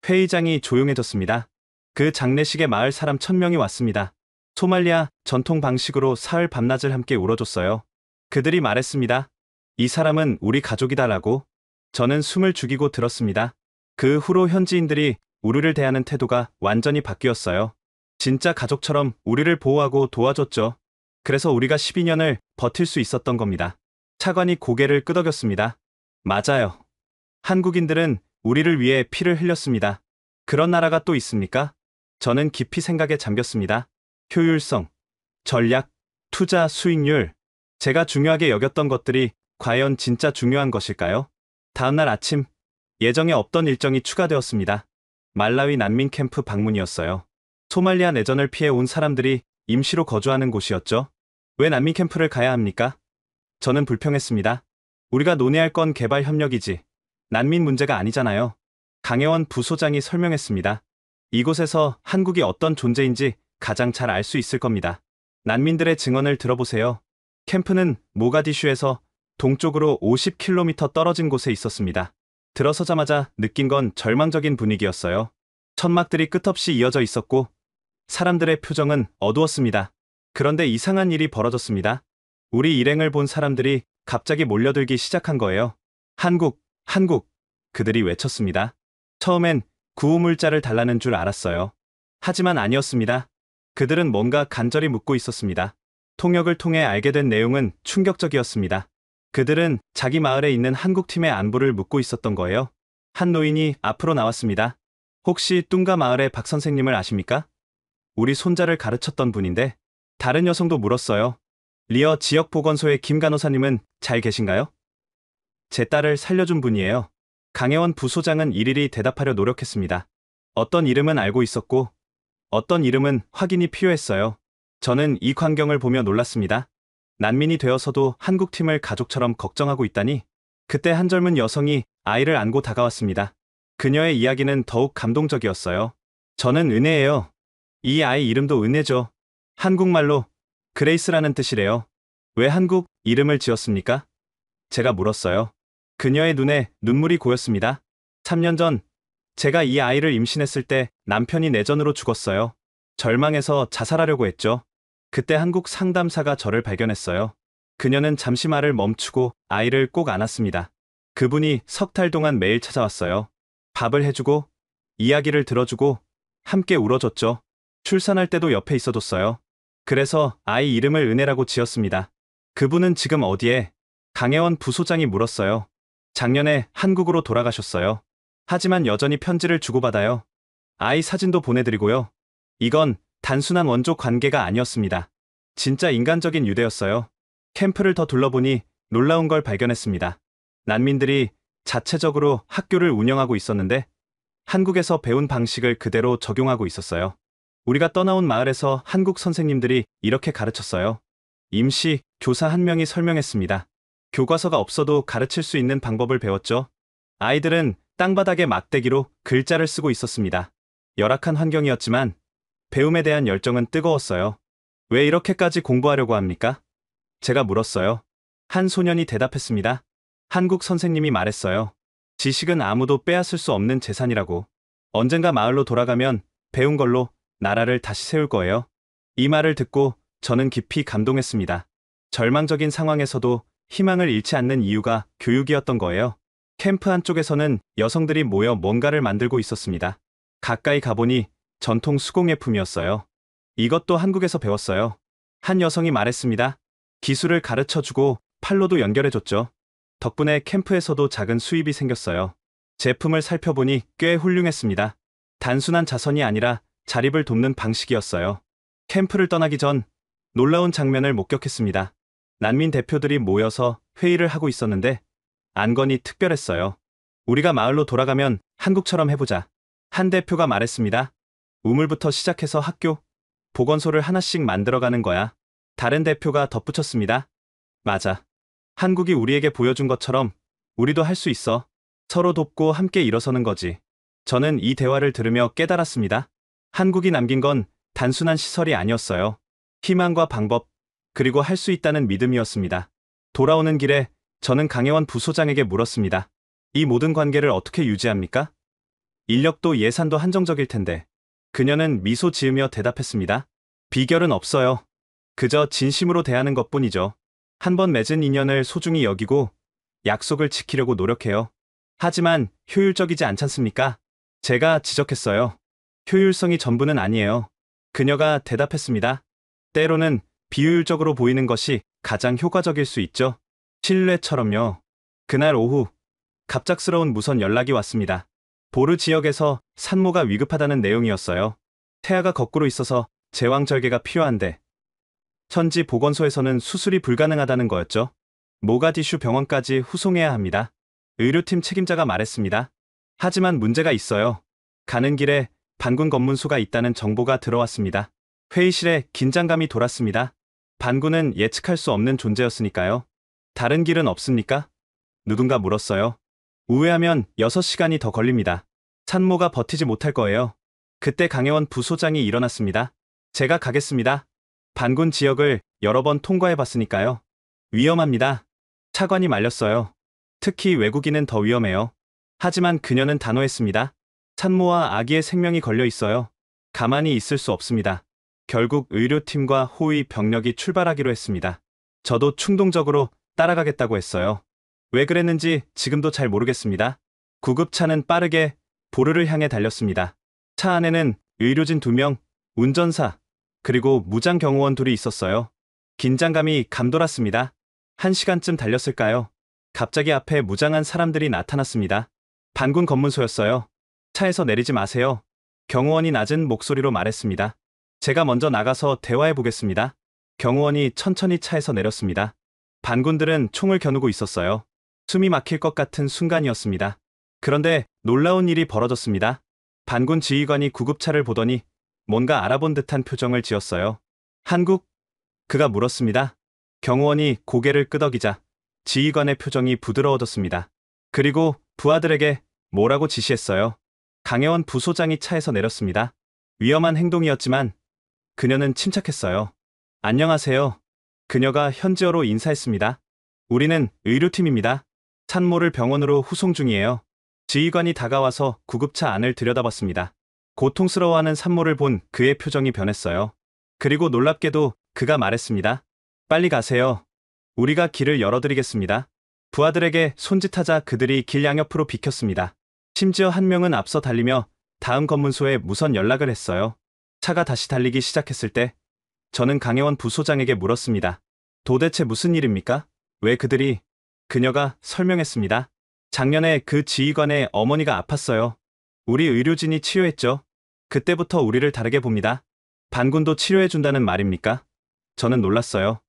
회의장이 조용해졌습니다. 그 장례식에 마을 사람 1000명이 왔습니다. 소말리아 전통 방식으로 사흘 밤낮을 함께 울어줬어요. 그들이 말했습니다. 이 사람은 우리 가족이다라고. 저는 숨을 죽이고 들었습니다. 그 후로 현지인들이 우리를 대하는 태도가 완전히 바뀌었어요. 진짜 가족처럼 우리를 보호하고 도와줬죠. 그래서 우리가 12년을 버틸 수 있었던 겁니다. 차관이 고개를 끄덕였습니다. 맞아요. 한국인들은 우리를 위해 피를 흘렸습니다. 그런 나라가 또 있습니까? 저는 깊이 생각에 잠겼습니다. 효율성, 전략, 투자, 수익률. 제가 중요하게 여겼던 것들이 과연 진짜 중요한 것일까요? 다음날 아침, 예정에 없던 일정이 추가되었습니다. 말라위 난민 캠프 방문이었어요. 소말리아 내전을 피해 온 사람들이 임시로 거주하는 곳이었죠. 왜 난민 캠프를 가야 합니까? 저는 불평했습니다. 우리가 논의할 건 개발 협력이지 난민 문제가 아니잖아요. 강혜원 부소장이 설명했습니다. 이곳에서 한국이 어떤 존재인지 가장 잘 알 수 있을 겁니다. 난민들의 증언을 들어보세요. 캠프는 모가디슈에서 동쪽으로 50km 떨어진 곳에 있었습니다. 들어서자마자 느낀 건 절망적인 분위기였어요. 천막들이 끝없이 이어져 있었고 사람들의 표정은 어두웠습니다. 그런데 이상한 일이 벌어졌습니다. 우리 일행을 본 사람들이 갑자기 몰려들기 시작한 거예요. 한국, 한국! 그들이 외쳤습니다. 처음엔 구호물자를 달라는 줄 알았어요. 하지만 아니었습니다. 그들은 뭔가 간절히 묻고 있었습니다. 통역을 통해 알게 된 내용은 충격적이었습니다. 그들은 자기 마을에 있는 한국팀의 안부를 묻고 있었던 거예요. 한 노인이 앞으로 나왔습니다. 혹시 뚱가 마을의 박 선생님을 아십니까? 우리 손자를 가르쳤던 분인데. 다른 여성도 물었어요. 리어 지역보건소의 김 간호사님은 잘 계신가요? 제 딸을 살려준 분이에요. 강혜원 부소장은 일일이 대답하려 노력했습니다. 어떤 이름은 알고 있었고 어떤 이름은 확인이 필요했어요. 저는 이 광경을 보며 놀랐습니다. 난민이 되어서도 한국팀을 가족처럼 걱정하고 있다니. 그때 한 젊은 여성이 아이를 안고 다가왔습니다. 그녀의 이야기는 더욱 감동적이었어요. 저는 은혜예요. 이 아이 이름도 은혜죠. 한국말로 그레이스라는 뜻이래요. 왜 한국 이름을 지었습니까? 제가 물었어요. 그녀의 눈에 눈물이 고였습니다. 3년 전 제가 이 아이를 임신했을 때 남편이 내전으로 죽었어요. 절망해서 자살하려고 했죠. 그때 한국 상담사가 저를 발견했어요. 그녀는 잠시 말을 멈추고 아이를 꼭 안았습니다. 그분이 석 달 동안 매일 찾아왔어요. 밥을 해주고 이야기를 들어주고 함께 울어줬죠. 출산할 때도 옆에 있어줬어요. 그래서 아이 이름을 은혜라고 지었습니다. 그분은 지금 어디에? 강혜원 부소장이 물었어요. 작년에 한국으로 돌아가셨어요. 하지만 여전히 편지를 주고받아요. 아이 사진도 보내드리고요. 이건 단순한 원조 관계가 아니었습니다. 진짜 인간적인 유대였어요. 캠프를 더 둘러보니 놀라운 걸 발견했습니다. 난민들이 자체적으로 학교를 운영하고 있었는데 한국에서 배운 방식을 그대로 적용하고 있었어요. 우리가 떠나온 마을에서 한국 선생님들이 이렇게 가르쳤어요. 임시 교사 한 명이 설명했습니다. 교과서가 없어도 가르칠 수 있는 방법을 배웠죠. 아이들은 땅바닥에 막대기로 글자를 쓰고 있었습니다. 열악한 환경이었지만 배움에 대한 열정은 뜨거웠어요. 왜 이렇게까지 공부하려고 합니까? 제가 물었어요. 한 소년이 대답했습니다. 한국 선생님이 말했어요. 지식은 아무도 빼앗을 수 없는 재산이라고. 언젠가 마을로 돌아가면 배운 걸로 나라를 다시 세울 거예요. 이 말을 듣고 저는 깊이 감동했습니다. 절망적인 상황에서도 희망을 잃지 않는 이유가 교육이었던 거예요. 캠프 한쪽에서는 여성들이 모여 뭔가를 만들고 있었습니다. 가까이 가보니 전통 수공예품이었어요. 이것도 한국에서 배웠어요. 한 여성이 말했습니다. 기술을 가르쳐주고 팔로도 연결해줬죠. 덕분에 캠프에서도 작은 수입이 생겼어요. 제품을 살펴보니 꽤 훌륭했습니다. 단순한 자선이 아니라 자립을 돕는 방식이었어요. 캠프를 떠나기 전 놀라운 장면을 목격했습니다. 난민 대표들이 모여서 회의를 하고 있었는데 안건이 특별했어요. 우리가 마을로 돌아가면 한국처럼 해보자. 한 대표가 말했습니다. 우물부터 시작해서 학교, 보건소를 하나씩 만들어가는 거야. 다른 대표가 덧붙였습니다. 맞아. 한국이 우리에게 보여준 것처럼 우리도 할 수 있어. 서로 돕고 함께 일어서는 거지. 저는 이 대화를 들으며 깨달았습니다. 한국이 남긴 건 단순한 시설이 아니었어요. 희망과 방법, 그리고 할 수 있다는 믿음이었습니다. 돌아오는 길에 저는 강혜원 부소장에게 물었습니다. 이 모든 관계를 어떻게 유지합니까? 인력도 예산도 한정적일 텐데. 그녀는 미소 지으며 대답했습니다. 비결은 없어요. 그저 진심으로 대하는 것뿐이죠. 한번 맺은 인연을 소중히 여기고 약속을 지키려고 노력해요. 하지만 효율적이지 않잖습니까? 제가 지적했어요. 효율성이 전부는 아니에요. 그녀가 대답했습니다. 때로는 비효율적으로 보이는 것이 가장 효과적일 수 있죠. 신뢰처럼요. 그날 오후 갑작스러운 무선 연락이 왔습니다. 보르 지역에서 산모가 위급하다는 내용이었어요. 태아가 거꾸로 있어서 제왕절개가 필요한데 현지 보건소에서는 수술이 불가능하다는 거였죠. 모가디슈 병원까지 후송해야 합니다. 의료팀 책임자가 말했습니다. 하지만 문제가 있어요. 가는 길에 반군 검문소가 있다는 정보가 들어왔습니다. 회의실에 긴장감이 돌았습니다. 반군은 예측할 수 없는 존재였으니까요. 다른 길은 없습니까? 누군가 물었어요. 우회하면 6시간이 더 걸립니다. 산모가 버티지 못할 거예요. 그때 강혜원 부소장이 일어났습니다. 제가 가겠습니다. 반군 지역을 여러 번 통과해봤으니까요. 위험합니다. 차관이 말렸어요. 특히 외국인은 더 위험해요. 하지만 그녀는 단호했습니다. 산모와 아기의 생명이 걸려 있어요. 가만히 있을 수 없습니다. 결국 의료팀과 호위 병력이 출발하기로 했습니다. 저도 충동적으로 따라가겠다고 했어요. 왜 그랬는지 지금도 잘 모르겠습니다. 구급차는 빠르게 보르를 향해 달렸습니다. 차 안에는 의료진 2명, 운전사, 그리고 무장 경호원 2이 있었어요. 긴장감이 감돌았습니다. 1시간쯤 달렸을까요? 갑자기 앞에 무장한 사람들이 나타났습니다. 반군 검문소였어요. 차에서 내리지 마세요. 경호원이 낮은 목소리로 말했습니다. 제가 먼저 나가서 대화해 보겠습니다. 경호원이 천천히 차에서 내렸습니다. 반군들은 총을 겨누고 있었어요. 숨이 막힐 것 같은 순간이었습니다. 그런데 놀라운 일이 벌어졌습니다. 반군 지휘관이 구급차를 보더니 뭔가 알아본 듯한 표정을 지었어요. 한국? 그가 물었습니다. 경호원이 고개를 끄덕이자 지휘관의 표정이 부드러워졌습니다. 그리고 부하들에게 뭐라고 지시했어요. 강혜원 부소장이 차에서 내렸습니다. 위험한 행동이었지만 그녀는 침착했어요. 안녕하세요. 그녀가 현지어로 인사했습니다. 우리는 의료팀입니다. 산모를 병원으로 후송 중이에요. 지휘관이 다가와서 구급차 안을 들여다봤습니다. 고통스러워하는 산모를 본 그의 표정이 변했어요. 그리고 놀랍게도 그가 말했습니다. 빨리 가세요. 우리가 길을 열어드리겠습니다. 부하들에게 손짓하자 그들이 길 양옆으로 비켰습니다. 심지어 한 명은 앞서 달리며 다음 검문소에 무선 연락을 했어요. 차가 다시 달리기 시작했을 때 저는 강혜원 부소장에게 물었습니다. 도대체 무슨 일입니까? 왜 그들이? 그녀가 설명했습니다. 작년에 그 지휘관의 어머니가 아팠어요. 우리 의료진이 치료했죠. 그때부터 우리를 다르게 봅니다. 반군도 치료해준다는 말입니까? 저는 놀랐어요.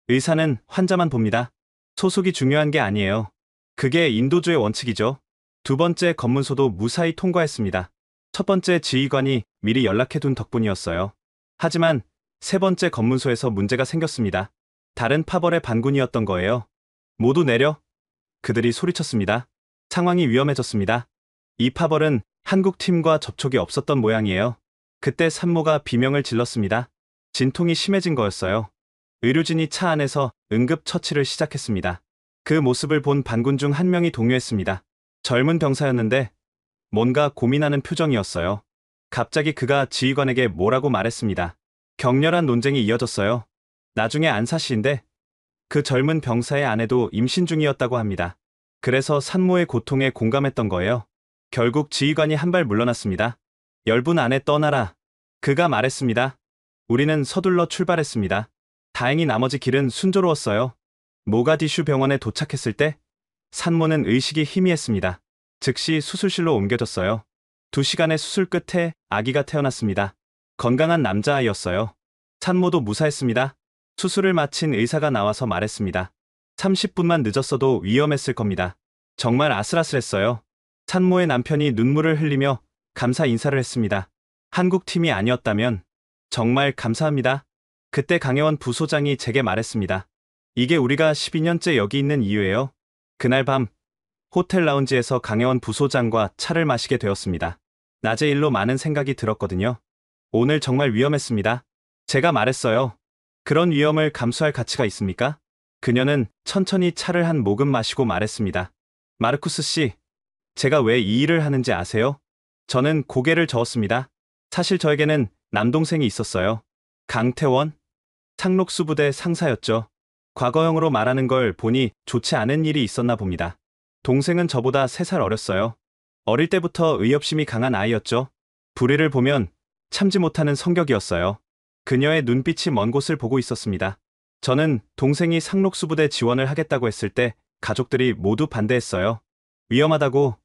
의사는 환자만 봅니다. 소속이 중요한 게 아니에요. 그게 인도주의 원칙이죠. 두 번째 검문소도 무사히 통과했습니다. 첫 번째 지휘관이 미리 연락해둔 덕분이었어요. 하지만 세 번째 검문소에서 문제가 생겼습니다. 다른 파벌의 반군이었던 거예요. 모두 내려! 그들이 소리쳤습니다. 상황이 위험해졌습니다. 이 파벌은 한국 팀과 접촉이 없었던 모양이에요. 그때 산모가 비명을 질렀습니다. 진통이 심해진 거였어요. 의료진이 차 안에서 응급처치를 시작했습니다. 그 모습을 본 반군 중 한 명이 동요했습니다. 젊은 병사였는데 뭔가 고민하는 표정이었어요. 갑자기 그가 지휘관에게 뭐라고 말했습니다. 격렬한 논쟁이 이어졌어요. 나중에 안사시인데 그 젊은 병사의 아내도 임신 중이었다고 합니다. 그래서 산모의 고통에 공감했던 거예요. 결국 지휘관이 한 발 물러났습니다. 10분 안에 떠나라. 그가 말했습니다. 우리는 서둘러 출발했습니다. 다행히 나머지 길은 순조로웠어요. 모가디슈 병원에 도착했을 때 산모는 의식이 희미했습니다. 즉시 수술실로 옮겨졌어요. 2시간의 수술 끝에 아기가 태어났습니다. 건강한 남자아이였어요. 산모도 무사했습니다. 수술을 마친 의사가 나와서 말했습니다. 30분만 늦었어도 위험했을 겁니다. 정말 아슬아슬했어요. 산모의 남편이 눈물을 흘리며 감사 인사를 했습니다. 한국 팀이 아니었다면 정말 감사합니다. 그때 강혜원 부소장이 제게 말했습니다. 이게 우리가 12년째 여기 있는 이유예요. 그날 밤 호텔 라운지에서 강혜원 부소장과 차를 마시게 되었습니다. 낮의 일로 많은 생각이 들었거든요. 오늘 정말 위험했습니다. 제가 말했어요. 그런 위험을 감수할 가치가 있습니까? 그녀는 천천히 차를 한 모금 마시고 말했습니다. 마르쿠스 씨, 제가 왜 이 일을 하는지 아세요? 저는 고개를 저었습니다. 사실 저에게는 남동생이 있었어요. 강태원, 상록수부대 상사였죠. 과거형으로 말하는 걸 보니 좋지 않은 일이 있었나 봅니다. 동생은 저보다 3살 어렸어요. 어릴 때부터 의협심이 강한 아이였죠. 불의를 보면 참지 못하는 성격이었어요. 그녀의 눈빛이 먼 곳을 보고 있었습니다. 저는 동생이 상록수부대 지원을 하겠다고 했을 때 가족들이 모두 반대했어요. 위험하다고.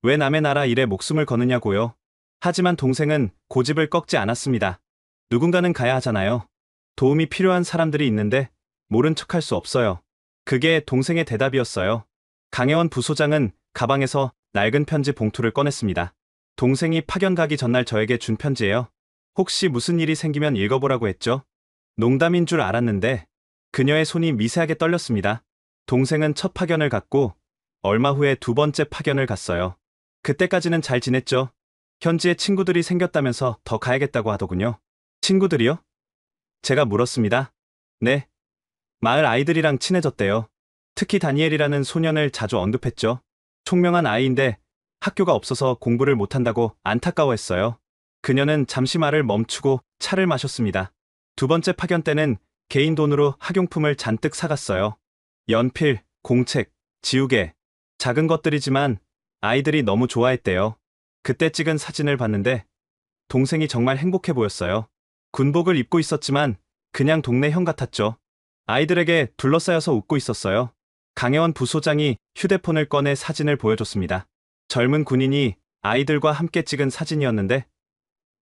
왜 남의 나라 일에 목숨을 거느냐고요. 하지만 동생은 고집을 꺾지 않았습니다. 누군가는 가야 하잖아요. 도움이 필요한 사람들이 있는데 모른 척할 수 없어요. 그게 동생의 대답이었어요. 강혜원 부소장은 가방에서 낡은 편지 봉투를 꺼냈습니다. 동생이 파견 가기 전날 저에게 준 편지예요. 혹시 무슨 일이 생기면 읽어보라고 했죠. 농담인 줄 알았는데 그녀의 손이 미세하게 떨렸습니다. 동생은 첫 파견을 갔고 얼마 후에 2번째 파견을 갔어요. 그때까지는 잘 지냈죠. 현지에 친구들이 생겼다면서 더 가야겠다고 하더군요. 친구들이요? 제가 물었습니다. 네. 마을 아이들이랑 친해졌대요. 특히 다니엘이라는 소년을 자주 언급했죠. 총명한 아이인데 학교가 없어서 공부를 못한다고 안타까워했어요. 그녀는 잠시 말을 멈추고 차를 마셨습니다. 2번째 파견 때는 개인 돈으로 학용품을 잔뜩 사갔어요. 연필, 공책, 지우개, 작은 것들이지만 아이들이 너무 좋아했대요. 그때 찍은 사진을 봤는데 동생이 정말 행복해 보였어요. 군복을 입고 있었지만 그냥 동네 형 같았죠. 아이들에게 둘러싸여서 웃고 있었어요. 강혜원 부소장이 휴대폰을 꺼내 사진을 보여줬습니다. 젊은 군인이 아이들과 함께 찍은 사진이었는데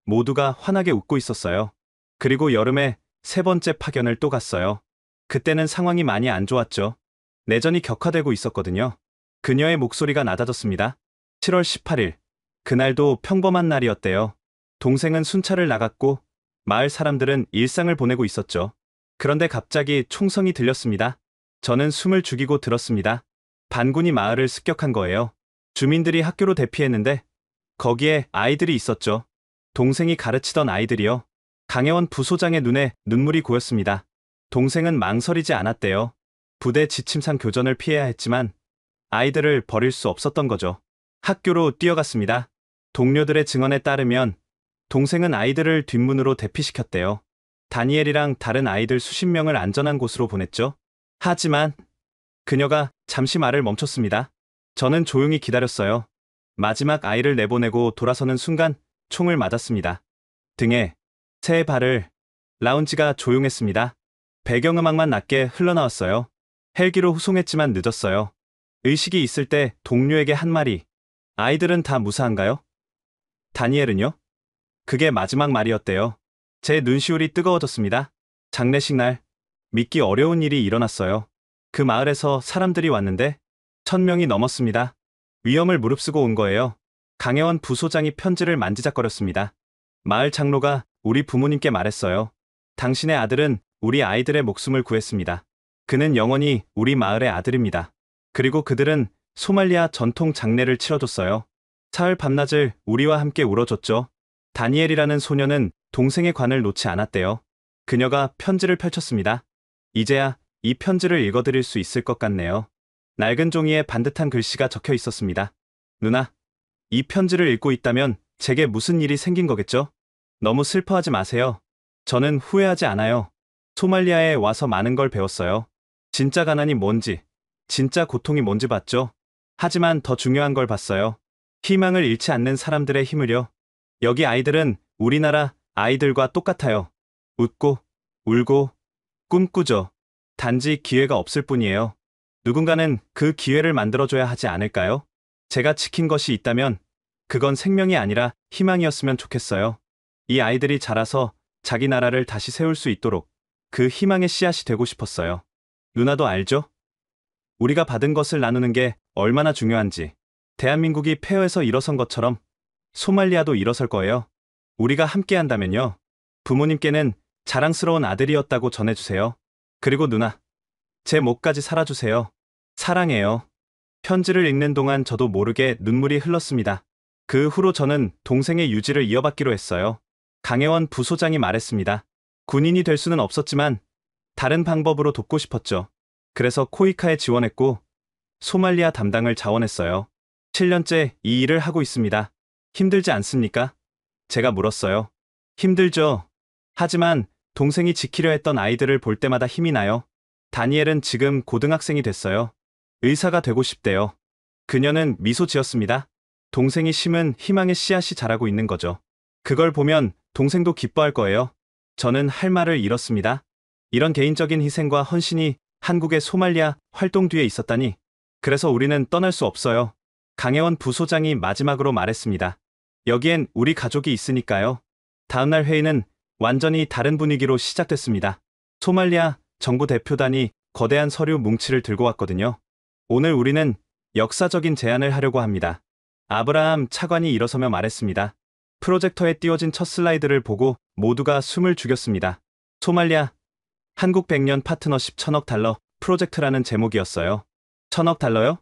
모두가 환하게 웃고 있었어요. 그리고 여름에 3번째 파견을 또 갔어요. 그때는 상황이 많이 안 좋았죠. 내전이 격화되고 있었거든요. 그녀의 목소리가 낮아졌습니다. 7월 18일. 그날도 평범한 날이었대요. 동생은 순찰을 나갔고 마을 사람들은 일상을 보내고 있었죠. 그런데 갑자기 총성이 들렸습니다. 저는 숨을 죽이고 들었습니다. 반군이 마을을 습격한 거예요. 주민들이 학교로 대피했는데 거기에 아이들이 있었죠. 동생이 가르치던 아이들이요. 강혜원 부소장의 눈에 눈물이 고였습니다. 동생은 망설이지 않았대요. 부대 지침상 교전을 피해야 했지만 아이들을 버릴 수 없었던 거죠. 학교로 뛰어갔습니다. 동료들의 증언에 따르면 동생은 아이들을 뒷문으로 대피시켰대요. 다니엘이랑 다른 아이들 수십 명을 안전한 곳으로 보냈죠. 하지만 그녀가 잠시 말을 멈췄습니다. 저는 조용히 기다렸어요. 마지막 아이를 내보내고 돌아서는 순간 총을 맞았습니다. 등에 새 발을. 라운지가 조용했습니다. 배경음악만 낮게 흘러나왔어요. 헬기로 후송했지만 늦었어요. 의식이 있을 때 동료에게 한 말이. 아이들은 다 무사한가요? 다니엘은요? 그게 마지막 말이었대요. 제 눈시울이 뜨거워졌습니다. 장례식 날, 믿기 어려운 일이 일어났어요. 그 마을에서 사람들이 왔는데 1000명이 넘었습니다. 위험을 무릅쓰고 온 거예요. 강혜원 부소장이 편지를 만지작거렸습니다. 마을 장로가 우리 부모님께 말했어요. 당신의 아들은 우리 아이들의 목숨을 구했습니다. 그는 영원히 우리 마을의 아들입니다. 그리고 그들은 소말리아 전통 장례를 치러줬어요. 사흘 밤낮을 우리와 함께 울어줬죠. 다니엘이라는 소녀는 동생의 관을 놓지 않았대요. 그녀가 편지를 펼쳤습니다. 이제야 이 편지를 읽어드릴 수 있을 것 같네요. 낡은 종이에 반듯한 글씨가 적혀 있었습니다. 누나, 이 편지를 읽고 있다면 제게 무슨 일이 생긴 거겠죠? 너무 슬퍼하지 마세요. 저는 후회하지 않아요. 소말리아에 와서 많은 걸 배웠어요. 진짜 가난이 뭔지, 진짜 고통이 뭔지 봤죠. 하지만 더 중요한 걸 봤어요. 희망을 잃지 않는 사람들의 힘을요. 여기 아이들은 우리나라 아이들과 똑같아요. 웃고, 울고, 꿈꾸죠. 단지 기회가 없을 뿐이에요. 누군가는 그 기회를 만들어줘야 하지 않을까요? 제가 지킨 것이 있다면 그건 생명이 아니라 희망이었으면 좋겠어요. 이 아이들이 자라서 자기 나라를 다시 세울 수 있도록 그 희망의 씨앗이 되고 싶었어요. 누나도 알죠? 우리가 받은 것을 나누는 게 얼마나 중요한지. 대한민국이 폐허에서 일어선 것처럼 소말리아도 일어설 거예요. 우리가 함께 한다면요. 부모님께는 자랑스러운 아들이었다고 전해주세요. 그리고 누나, 제 목까지 살아주세요. 사랑해요. 편지를 읽는 동안 저도 모르게 눈물이 흘렀습니다. 그 후로 저는 동생의 유지를 이어받기로 했어요. 강혜원 부소장이 말했습니다. 군인이 될 수는 없었지만 다른 방법으로 돕고 싶었죠. 그래서 코이카에 지원했고 소말리아 담당을 자원했어요. 7년째 이 일을 하고 있습니다. 힘들지 않습니까? 제가 물었어요. 힘들죠. 하지만 동생이 지키려 했던 아이들을 볼 때마다 힘이 나요. 다니엘은 지금 고등학생이 됐어요. 의사가 되고 싶대요. 그녀는 미소 지었습니다. 동생이 심은 희망의 씨앗이 자라고 있는 거죠. 그걸 보면 동생도 기뻐할 거예요. 저는 할 말을 잃었습니다. 이런 개인적인 희생과 헌신이 한국의 소말리아 활동 뒤에 있었다니. 그래서 우리는 떠날 수 없어요. 강혜원 부소장이 마지막으로 말했습니다. 여기엔 우리 가족이 있으니까요. 다음날 회의는 완전히 다른 분위기로 시작됐습니다. 소말리아 정부 대표단이 거대한 서류 뭉치를 들고 왔거든요. 오늘 우리는 역사적인 제안을 하려고 합니다. 아브라함 차관이 일어서며 말했습니다. 프로젝터에 띄워진 첫 슬라이드를 보고 모두가 숨을 죽였습니다. 소말리아 한국 100년 파트너십 1000억 달러 프로젝트라는 제목이었어요. 1000억 달러요?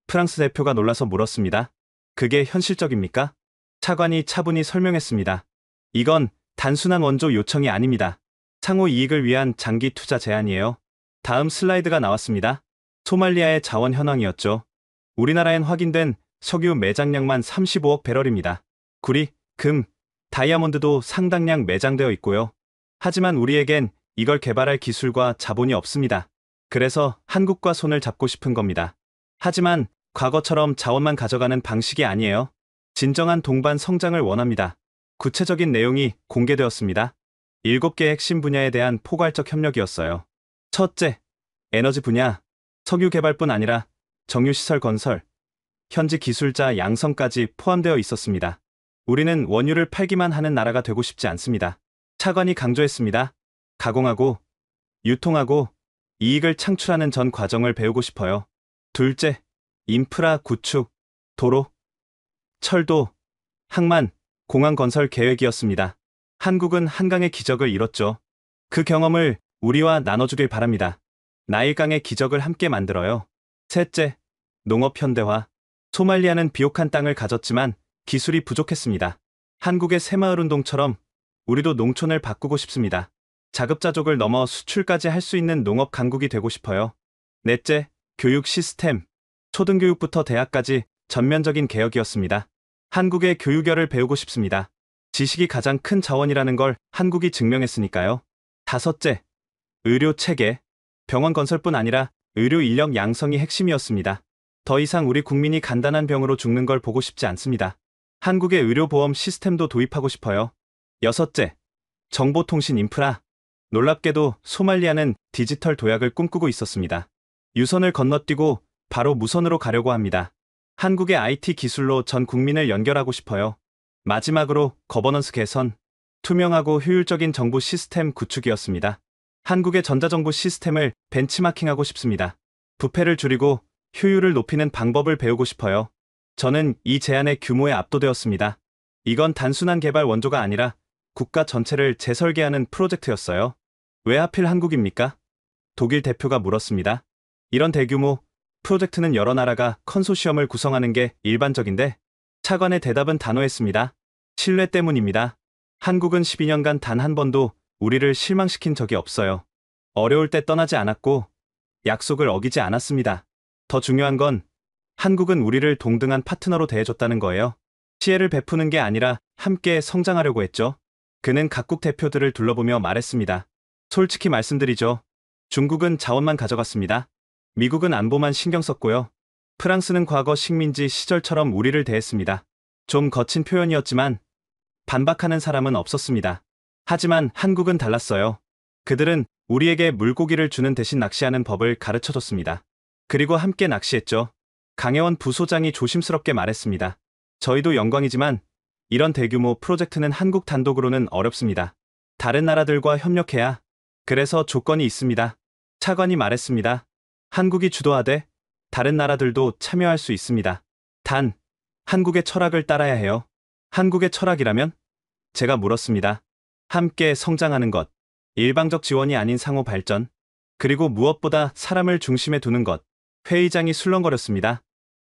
프랑스 대표가 놀라서 물었습니다. 그게 현실적입니까? 차관이 차분히 설명했습니다. 이건 단순한 원조 요청이 아닙니다. 상호 이익을 위한 장기 투자 제안이에요. 다음 슬라이드가 나왔습니다. 소말리아의 자원 현황이었죠. 우리나라엔 확인된 석유 매장량만 35억 배럴입니다. 구리, 금, 다이아몬드도 상당량 매장되어 있고요. 하지만 우리에겐 이걸 개발할 기술과 자본이 없습니다. 그래서 한국과 손을 잡고 싶은 겁니다. 하지만 과거처럼 자원만 가져가는 방식이 아니에요. 진정한 동반 성장을 원합니다. 구체적인 내용이 공개되었습니다. 7개의 핵심 분야에 대한 포괄적 협력이었어요. 첫째, 에너지 분야, 석유 개발뿐 아니라 정유시설 건설, 현지 기술자 양성까지 포함되어 있었습니다. 우리는 원유를 팔기만 하는 나라가 되고 싶지 않습니다. 차관이 강조했습니다. 가공하고, 유통하고, 이익을 창출하는 전 과정을 배우고 싶어요. 둘째, 인프라 구축, 도로, 철도, 항만, 공항 건설 계획이었습니다. 한국은 한강의 기적을 이뤘죠. 그 경험을 우리와 나눠주길 바랍니다. 나일강의 기적을 함께 만들어요. 셋째, 농업 현대화. 소말리아는 비옥한 땅을 가졌지만 기술이 부족했습니다. 한국의 새마을 운동처럼 우리도 농촌을 바꾸고 싶습니다. 자급자족을 넘어 수출까지 할 수 있는 농업 강국이 되고 싶어요. 넷째, 교육 시스템. 초등교육부터 대학까지 전면적인 개혁이었습니다. 한국의 교육열을 배우고 싶습니다. 지식이 가장 큰 자원이라는 걸 한국이 증명했으니까요. 다섯째, 의료 체계. 병원 건설뿐 아니라 의료 인력 양성이 핵심이었습니다. 더 이상 우리 국민이 간단한 병으로 죽는 걸 보고 싶지 않습니다. 한국의 의료보험 시스템도 도입하고 싶어요. 여섯째, 정보통신 인프라. 놀랍게도 소말리아는 디지털 도약을 꿈꾸고 있었습니다. 유선을 건너뛰고 바로 무선으로 가려고 합니다. 한국의 IT 기술로 전 국민을 연결하고 싶어요. 마지막으로 거버넌스 개선, 투명하고 효율적인 정보 시스템 구축이었습니다. 한국의 전자정보 시스템을 벤치마킹하고 싶습니다. 부패를 줄이고 효율을 높이는 방법을 배우고 싶어요. 저는 이 제안의 규모에 압도되었습니다. 이건 단순한 개발 원조가 아니라 국가 전체를 재설계하는 프로젝트였어요. 왜 하필 한국입니까? 독일 대표가 물었습니다. 이런 대규모 프로젝트는 여러 나라가 컨소시엄을 구성하는 게 일반적인데 차관의 대답은 단호했습니다. 신뢰 때문입니다. 한국은 12년간 단 한 번도 우리를 실망시킨 적이 없어요. 어려울 때 떠나지 않았고 약속을 어기지 않았습니다. 더 중요한 건 한국은 우리를 동등한 파트너로 대해줬다는 거예요. 시혜를 베푸는 게 아니라 함께 성장하려고 했죠. 그는 각국 대표들을 둘러보며 말했습니다. 솔직히 말씀드리죠. 중국은 자원만 가져갔습니다. 미국은 안보만 신경 썼고요. 프랑스는 과거 식민지 시절처럼 우리를 대했습니다. 좀 거친 표현이었지만 반박하는 사람은 없었습니다. 하지만 한국은 달랐어요. 그들은 우리에게 물고기를 주는 대신 낚시하는 법을 가르쳐줬습니다. 그리고 함께 낚시했죠. 강혜원 부소장이 조심스럽게 말했습니다. 저희도 영광이지만 이런 대규모 프로젝트는 한국 단독으로는 어렵습니다. 다른 나라들과 협력해야. 그래서 조건이 있습니다. 차관이 말했습니다. 한국이 주도하되 다른 나라들도 참여할 수 있습니다. 단, 한국의 철학을 따라야 해요. 한국의 철학이라면? 제가 물었습니다. 함께 성장하는 것, 일방적 지원이 아닌 상호 발전, 그리고 무엇보다 사람을 중심에 두는 것. 회의장이 술렁거렸습니다.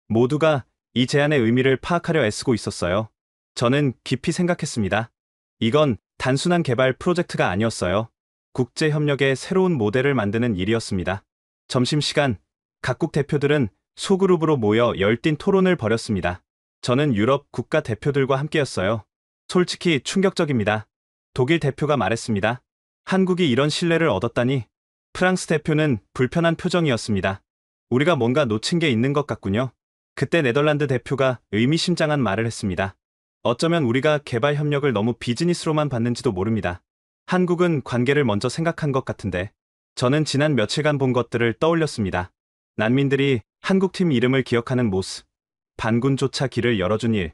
모두가 이 제안의 의미를 파악하려 애쓰고 있었어요. 저는 깊이 생각했습니다. 이건 단순한 개발 프로젝트가 아니었어요. 국제협력의 새로운 모델을 만드는 일이었습니다. 점심시간, 각국 대표들은 소그룹으로 모여 열띤 토론을 벌였습니다. 저는 유럽 국가 대표들과 함께였어요. 솔직히 충격적입니다. 독일 대표가 말했습니다. 한국이 이런 신뢰를 얻었다니. 프랑스 대표는 불편한 표정이었습니다. 우리가 뭔가 놓친 게 있는 것 같군요. 그때 네덜란드 대표가 의미심장한 말을 했습니다. 어쩌면 우리가 개발 협력을 너무 비즈니스로만 봤는지도 모릅니다. 한국은 관계를 먼저 생각한 것 같은데. 저는 지난 며칠간 본 것들을 떠올렸습니다. 난민들이 한국팀 이름을 기억하는 모습, 반군조차 길을 열어준 일,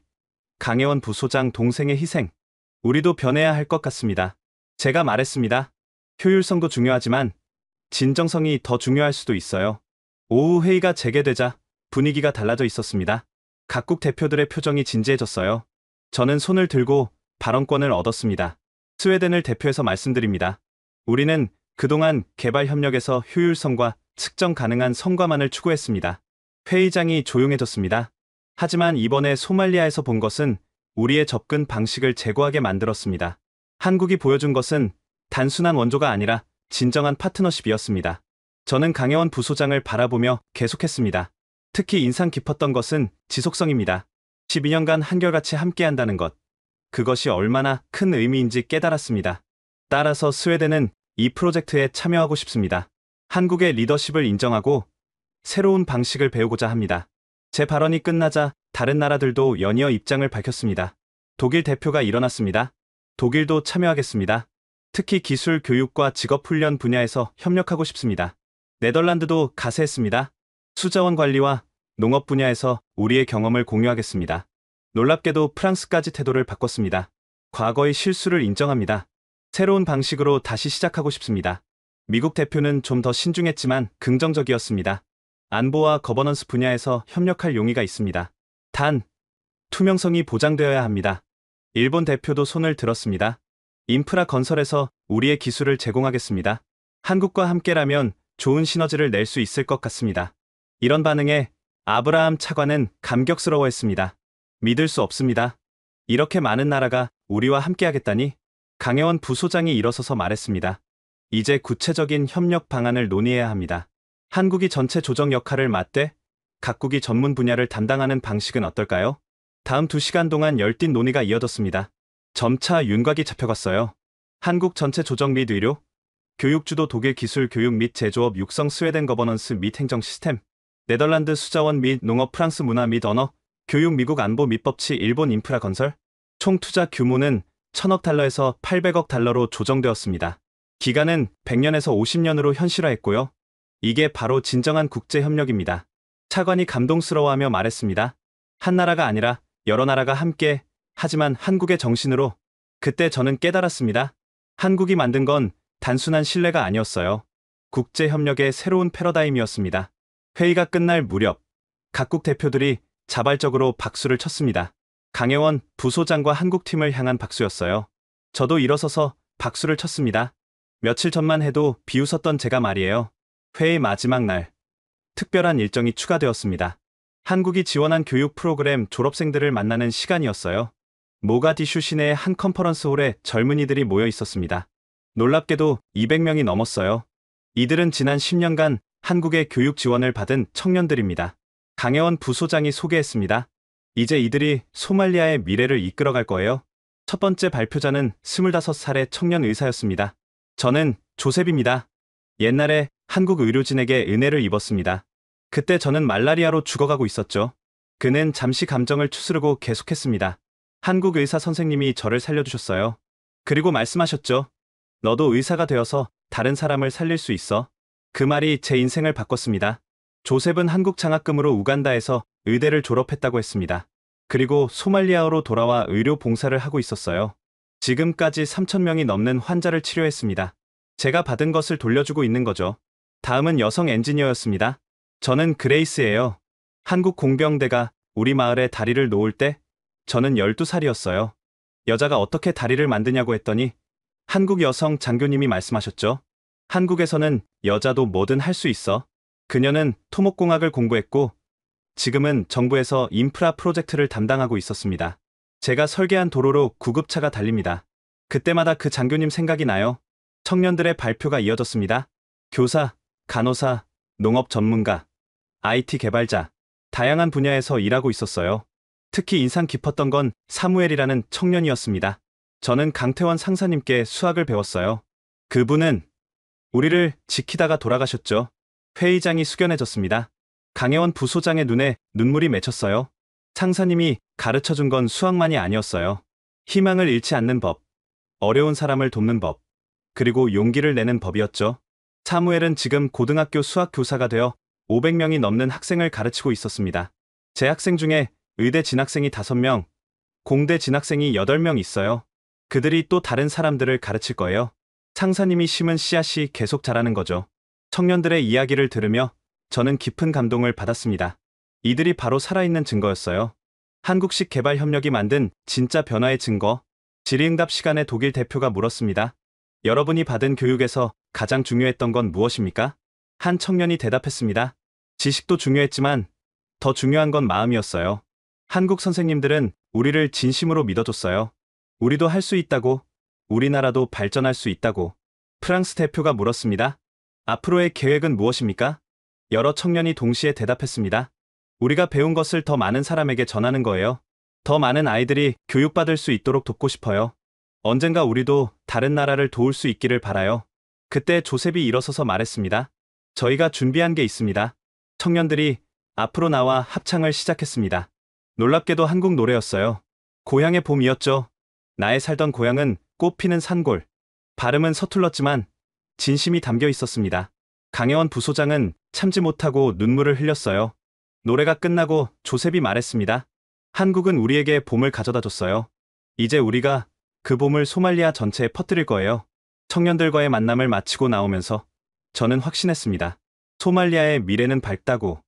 강혜원 부소장 동생의 희생. 우리도 변해야 할 것 같습니다. 제가 말했습니다. 효율성도 중요하지만 진정성이 더 중요할 수도 있어요. 오후 회의가 재개되자 분위기가 달라져 있었습니다. 각국 대표들의 표정이 진지해졌어요. 저는 손을 들고 발언권을 얻었습니다. 스웨덴을 대표해서 말씀드립니다. 우리는 그동안 개발 협력에서 효율성과 측정 가능한 성과만을 추구했습니다. 회의장이 조용해졌습니다. 하지만 이번에 소말리아에서 본 것은 우리의 접근 방식을 재고하게 만들었습니다. 한국이 보여준 것은 단순한 원조가 아니라 진정한 파트너십이었습니다. 저는 강혜원 부소장을 바라보며 계속했습니다. 특히 인상 깊었던 것은 지속성입니다. 12년간 한결같이 함께한다는 것. 그것이 얼마나 큰 의미인지 깨달았습니다. 따라서 스웨덴은 이 프로젝트에 참여하고 싶습니다. 한국의 리더십을 인정하고 새로운 방식을 배우고자 합니다. 제 발언이 끝나자 다른 나라들도 연이어 입장을 밝혔습니다. 독일 대표가 일어났습니다. 독일도 참여하겠습니다. 특히 기술 교육과 직업훈련 분야에서 협력하고 싶습니다. 네덜란드도 가세했습니다. 수자원 관리와 농업 분야에서 우리의 경험을 공유하겠습니다. 놀랍게도 프랑스까지 태도를 바꿨습니다. 과거의 실수를 인정합니다. 새로운 방식으로 다시 시작하고 싶습니다. 미국 대표는 좀 더 신중했지만 긍정적이었습니다. 안보와 거버넌스 분야에서 협력할 용의가 있습니다. 단, 투명성이 보장되어야 합니다. 일본 대표도 손을 들었습니다. 인프라 건설에서 우리의 기술을 제공하겠습니다. 한국과 함께라면 좋은 시너지를 낼 수 있을 것 같습니다. 이런 반응에 아브라함 차관은 감격스러워했습니다. 믿을 수 없습니다. 이렇게 많은 나라가 우리와 함께하겠다니. 강혜원 부소장이 일어서서 말했습니다. 이제 구체적인 협력 방안을 논의해야 합니다. 한국이 전체 조정 역할을 맡되 각국이 전문 분야를 담당하는 방식은 어떨까요? 다음 2시간 동안 열띤 논의가 이어졌습니다. 점차 윤곽이 잡혀갔어요. 한국 전체 조정 및 의료, 교육주도 독일 기술 교육 및 제조업 육성 스웨덴 거버넌스 및 행정 시스템, 네덜란드 수자원 및 농업 프랑스 문화 및 언어, 교육 미국 안보 및 법치 일본 인프라 건설. 총 투자 규모는 1,000억 달러에서 800억 달러로 조정되었습니다. 기간은 100년에서 50년으로 현실화했고요. 이게 바로 진정한 국제협력입니다. 차관이 감동스러워하며 말했습니다. 한 나라가 아니라 여러 나라가 함께, 하지만 한국의 정신으로. 그때 저는 깨달았습니다. 한국이 만든 건 단순한 신뢰가 아니었어요. 국제협력의 새로운 패러다임이었습니다. 회의가 끝날 무렵 각국 대표들이 자발적으로 박수를 쳤습니다. 강혜원 부소장과 한국팀을 향한 박수였어요. 저도 일어서서 박수를 쳤습니다. 며칠 전만 해도 비웃었던 제가 말이에요. 회의 마지막 날, 특별한 일정이 추가되었습니다. 한국이 지원한 교육 프로그램 졸업생들을 만나는 시간이었어요. 모가디슈 시내의 한 컨퍼런스홀에 젊은이들이 모여 있었습니다. 놀랍게도 200명이 넘었어요. 이들은 지난 10년간 한국의 교육 지원을 받은 청년들입니다. 강혜원 부소장이 소개했습니다. 이제 이들이 소말리아의 미래를 이끌어갈 거예요. 첫 번째 발표자는 25살의 청년 의사였습니다. 저는 조셉입니다. 옛날에 한국 의료진에게 은혜를 입었습니다. 그때 저는 말라리아로 죽어가고 있었죠. 그는 잠시 감정을 추스르고 계속했습니다. 한국 의사 선생님이 저를 살려주셨어요. 그리고 말씀하셨죠. 너도 의사가 되어서 다른 사람을 살릴 수 있어. 그 말이 제 인생을 바꿨습니다. 조셉은 한국 장학금으로 우간다에서 의대를 졸업했다고 했습니다. 그리고 소말리아로 돌아와 의료 봉사를 하고 있었어요. 지금까지 3,000명이 넘는 환자를 치료했습니다. 제가 받은 것을 돌려주고 있는 거죠. 다음은 여성 엔지니어였습니다. 저는 그레이스예요. 한국 공병대가 우리 마을에 다리를 놓을 때 저는 12살이었어요. 여자가 어떻게 다리를 만드냐고 했더니 한국 여성 장교님이 말씀하셨죠. 한국에서는 여자도 뭐든 할 수 있어. 그녀는 토목공학을 공부했고 지금은 정부에서 인프라 프로젝트를 담당하고 있었습니다. 제가 설계한 도로로 구급차가 달립니다. 그때마다 그 장교님 생각이 나요. 청년들의 발표가 이어졌습니다. 교사, 간호사, 농업 전문가, IT 개발자, 다양한 분야에서 일하고 있었어요. 특히 인상 깊었던 건 사무엘이라는 청년이었습니다. 저는 강태원 상사님께 수학을 배웠어요. 그분은 우리를 지키다가 돌아가셨죠. 회의장이 숙연해졌습니다. 강혜원 부소장의 눈에 눈물이 맺혔어요. 상사님이 가르쳐준 건 수학만이 아니었어요. 희망을 잃지 않는 법, 어려운 사람을 돕는 법, 그리고 용기를 내는 법이었죠. 사무엘은 지금 고등학교 수학 교사가 되어 500명이 넘는 학생을 가르치고 있었습니다. 제 학생 중에 의대 진학생이 5명, 공대 진학생이 8명 있어요. 그들이 또 다른 사람들을 가르칠 거예요. 상사님이 심은 씨앗이 계속 자라는 거죠. 청년들의 이야기를 들으며 저는 깊은 감동을 받았습니다. 이들이 바로 살아있는 증거였어요. 한국식 개발 협력이 만든 진짜 변화의 증거. 질의응답 시간에 독일 대표가 물었습니다. 여러분이 받은 교육에서 가장 중요했던 건 무엇입니까? 한 청년이 대답했습니다. 지식도 중요했지만 더 중요한 건 마음이었어요. 한국 선생님들은 우리를 진심으로 믿어줬어요. 우리도 할 수 있다고, 우리나라도 발전할 수 있다고. 프랑스 대표가 물었습니다. 앞으로의 계획은 무엇입니까? 여러 청년이 동시에 대답했습니다. 우리가 배운 것을 더 많은 사람에게 전하는 거예요. 더 많은 아이들이 교육받을 수 있도록 돕고 싶어요. 언젠가 우리도 다른 나라를 도울 수 있기를 바라요. 그때 조셉이 일어서서 말했습니다. 저희가 준비한 게 있습니다. 청년들이 앞으로 나와 합창을 시작했습니다. 놀랍게도 한국 노래였어요. 고향의 봄이었죠. 나의 살던 고향은 꽃피는 산골. 발음은 서툴렀지만 진심이 담겨 있었습니다. 강혜원 부소장은 참지 못하고 눈물을 흘렸어요. 노래가 끝나고 조셉이 말했습니다. 한국은 우리에게 봄을 가져다 줬어요. 이제 우리가 그 봄을 소말리아 전체에 퍼뜨릴 거예요. 청년들과의 만남을 마치고 나오면서 저는 확신했습니다. 소말리아의 미래는 밝다고.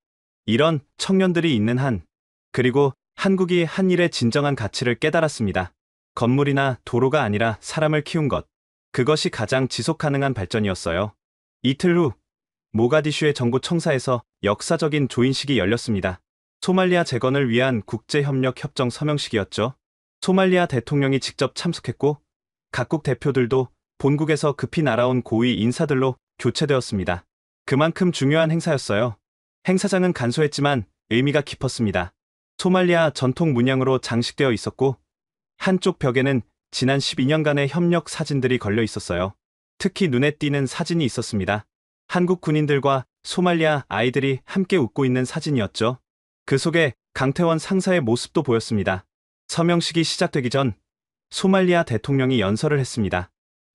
이런 청년들이 있는 한, 그리고 한국이 한 일의 진정한 가치를 깨달았습니다. 건물이나 도로가 아니라 사람을 키운 것. 그것이 가장 지속 가능한 발전이었어요. 이틀 후 모가디슈의 정부 청사에서 역사적인 조인식이 열렸습니다. 소말리아 재건을 위한 국제협력 협정 서명식이었죠. 소말리아 대통령이 직접 참석했고 각국 대표들도 본국에서 급히 날아온 고위 인사들로 교체되었습니다. 그만큼 중요한 행사였어요. 행사장은 간소했지만 의미가 깊었습니다. 소말리아 전통 문양으로 장식되어 있었고 한쪽 벽에는 지난 12년간의 협력 사진들이 걸려 있었어요. 특히 눈에 띄는 사진이 있었습니다. 한국 군인들과 소말리아 아이들이 함께 웃고 있는 사진이었죠. 그 속에 강태원 상사의 모습도 보였습니다. 서명식이 시작되기 전 소말리아 대통령이 연설을 했습니다.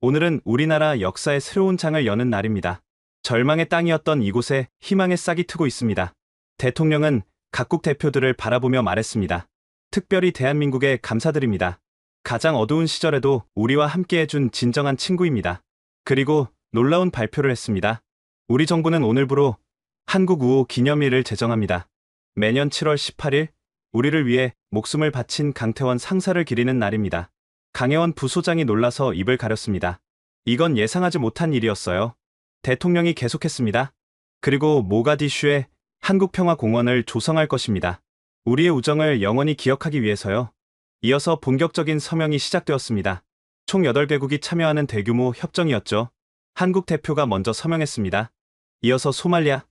오늘은 우리나라 역사의 새로운 장을 여는 날입니다. 절망의 땅이었던 이곳에 희망의 싹이 트고 있습니다. 대통령은 각국 대표들을 바라보며 말했습니다. 특별히 대한민국에 감사드립니다. 가장 어두운 시절에도 우리와 함께해준 진정한 친구입니다. 그리고 놀라운 발표를 했습니다. 우리 정부는 오늘부로 한국 우호 기념일을 제정합니다. 매년 7월 18일 우리를 위해 목숨을 바친 강태원 상사를 기리는 날입니다. 강혜원 부소장이 놀라서 입을 가렸습니다. 이건 예상하지 못한 일이었어요. 대통령이 계속했습니다. 그리고 모가디슈에 한국평화공원을 조성할 것입니다. 우리의 우정을 영원히 기억하기 위해서요. 이어서 본격적인 서명이 시작되었습니다. 총 8개국이 참여하는 대규모 협정이었죠. 한국 대표가 먼저 서명했습니다. 이어서 소말리아,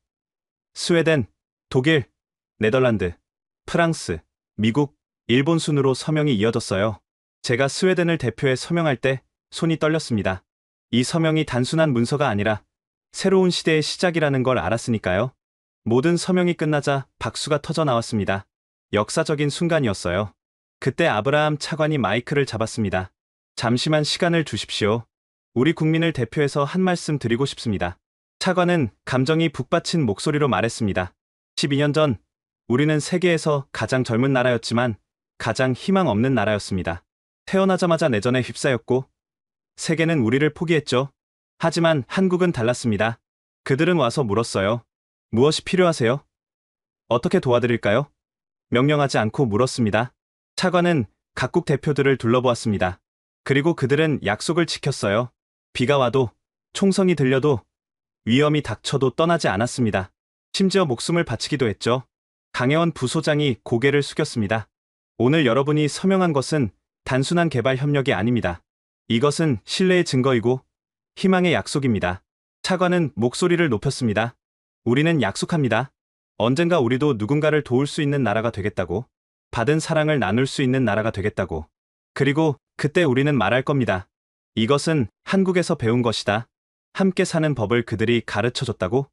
스웨덴, 독일, 네덜란드, 프랑스, 미국, 일본 순으로 서명이 이어졌어요. 제가 스웨덴을 대표해 서명할 때 손이 떨렸습니다. 이 서명이 단순한 문서가 아니라 새로운 시대의 시작이라는 걸 알았으니까요. 모든 서명이 끝나자 박수가 터져 나왔습니다. 역사적인 순간이었어요. 그때 아브라함 차관이 마이크를 잡았습니다. 잠시만 시간을 주십시오. 우리 국민을 대표해서 한 말씀 드리고 싶습니다. 차관은 감정이 북받친 목소리로 말했습니다. 12년 전 우리는 세계에서 가장 젊은 나라였지만 가장 희망 없는 나라였습니다. 태어나자마자 내전에 휩싸였고 세계는 우리를 포기했죠. 하지만 한국은 달랐습니다. 그들은 와서 물었어요. 무엇이 필요하세요? 어떻게 도와드릴까요? 명령하지 않고 물었습니다. 차관은 각국 대표들을 둘러보았습니다. 그리고 그들은 약속을 지켰어요. 비가 와도 총성이 들려도 위험이 닥쳐도 떠나지 않았습니다. 심지어 목숨을 바치기도 했죠. 강혜원 부소장이 고개를 숙였습니다. 오늘 여러분이 서명한 것은 단순한 개발 협력이 아닙니다. 이것은 신뢰의 증거이고 희망의 약속입니다. 차관은 목소리를 높였습니다. 우리는 약속합니다. 언젠가 우리도 누군가를 도울 수 있는 나라가 되겠다고. 받은 사랑을 나눌 수 있는 나라가 되겠다고. 그리고 그때 우리는 말할 겁니다. 이것은 한국에서 배운 것이다. 함께 사는 법을 그들이 가르쳐줬다고.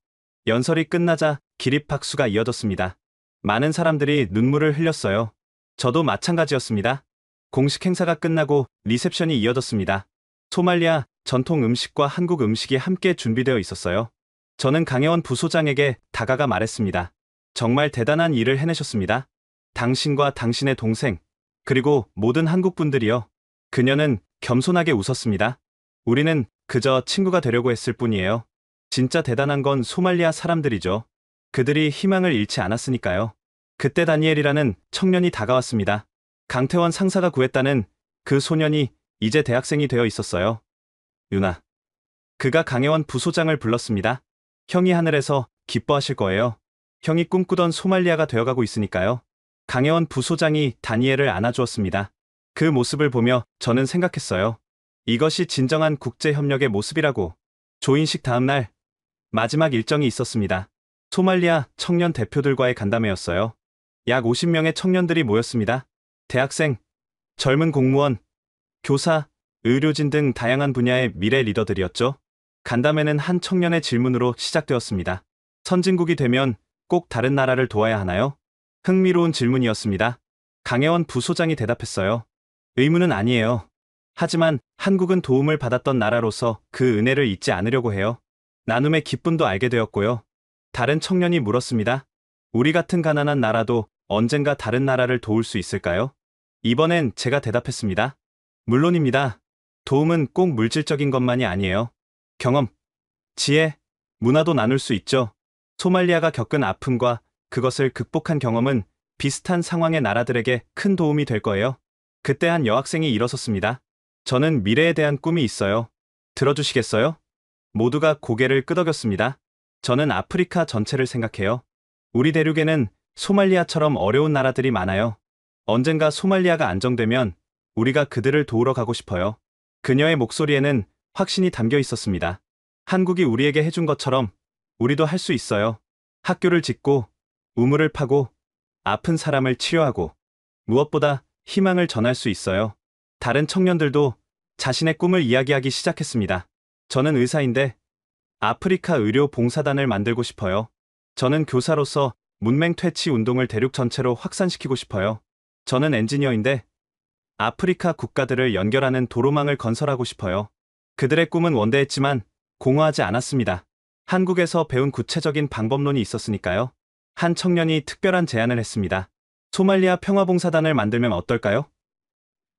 연설이 끝나자 기립박수가 이어졌습니다. 많은 사람들이 눈물을 흘렸어요. 저도 마찬가지였습니다. 공식 행사가 끝나고 리셉션이 이어졌습니다. 소말리아 전통 음식과 한국 음식이 함께 준비되어 있었어요. 저는 강혜원 부소장에게 다가가 말했습니다. 정말 대단한 일을 해내셨습니다. 당신과 당신의 동생, 그리고 모든 한국 분들이요. 그녀는 겸손하게 웃었습니다. 우리는 그저 친구가 되려고 했을 뿐이에요. 진짜 대단한 건 소말리아 사람들이죠. 그들이 희망을 잃지 않았으니까요. 그때 다니엘이라는 청년이 다가왔습니다. 강태원 상사가 구했다는 그 소년이 이제 대학생이 되어 있었어요. 유나. 그가 강혜원 부소장을 불렀습니다. 형이 하늘에서 기뻐하실 거예요. 형이 꿈꾸던 소말리아가 되어가고 있으니까요. 강혜원 부소장이 다니엘을 안아주었습니다. 그 모습을 보며 저는 생각했어요. 이것이 진정한 국제협력의 모습이라고. 조인식 다음 날 마지막 일정이 있었습니다. 소말리아 청년 대표들과의 간담회였어요. 약 50명의 청년들이 모였습니다. 대학생, 젊은 공무원, 교사, 의료진 등 다양한 분야의 미래 리더들이었죠. 간담회는 한 청년의 질문으로 시작되었습니다. 선진국이 되면 꼭 다른 나라를 도와야 하나요? 흥미로운 질문이었습니다. 강혜원 부소장이 대답했어요. 의무는 아니에요. 하지만 한국은 도움을 받았던 나라로서 그 은혜를 잊지 않으려고 해요. 나눔의 기쁨도 알게 되었고요. 다른 청년이 물었습니다. 우리 같은 가난한 나라도 언젠가 다른 나라를 도울 수 있을까요? 이번엔 제가 대답했습니다. 물론입니다. 도움은 꼭 물질적인 것만이 아니에요. 경험, 지혜, 문화도 나눌 수 있죠. 소말리아가 겪은 아픔과 그것을 극복한 경험은 비슷한 상황의 나라들에게 큰 도움이 될 거예요. 그때 한 여학생이 일어섰습니다. 저는 미래에 대한 꿈이 있어요. 들어주시겠어요? 모두가 고개를 끄덕였습니다. 저는 아프리카 전체를 생각해요. 우리 대륙에는 소말리아처럼 어려운 나라들이 많아요. 언젠가 소말리아가 안정되면 우리가 그들을 도우러 가고 싶어요. 그녀의 목소리에는 확신이 담겨 있었습니다. 한국이 우리에게 해준 것처럼 우리도 할 수 있어요. 학교를 짓고, 우물을 파고, 아픈 사람을 치료하고, 무엇보다 희망을 전할 수 있어요. 다른 청년들도 자신의 꿈을 이야기하기 시작했습니다. 저는 의사인데 아프리카 의료 봉사단을 만들고 싶어요. 저는 교사로서 문맹 퇴치 운동을 대륙 전체로 확산시키고 싶어요. 저는 엔지니어인데 아프리카 국가들을 연결하는 도로망을 건설하고 싶어요. 그들의 꿈은 원대했지만 공허하지 않았습니다. 한국에서 배운 구체적인 방법론이 있었으니까요. 한 청년이 특별한 제안을 했습니다. 소말리아 평화봉사단을 만들면 어떨까요?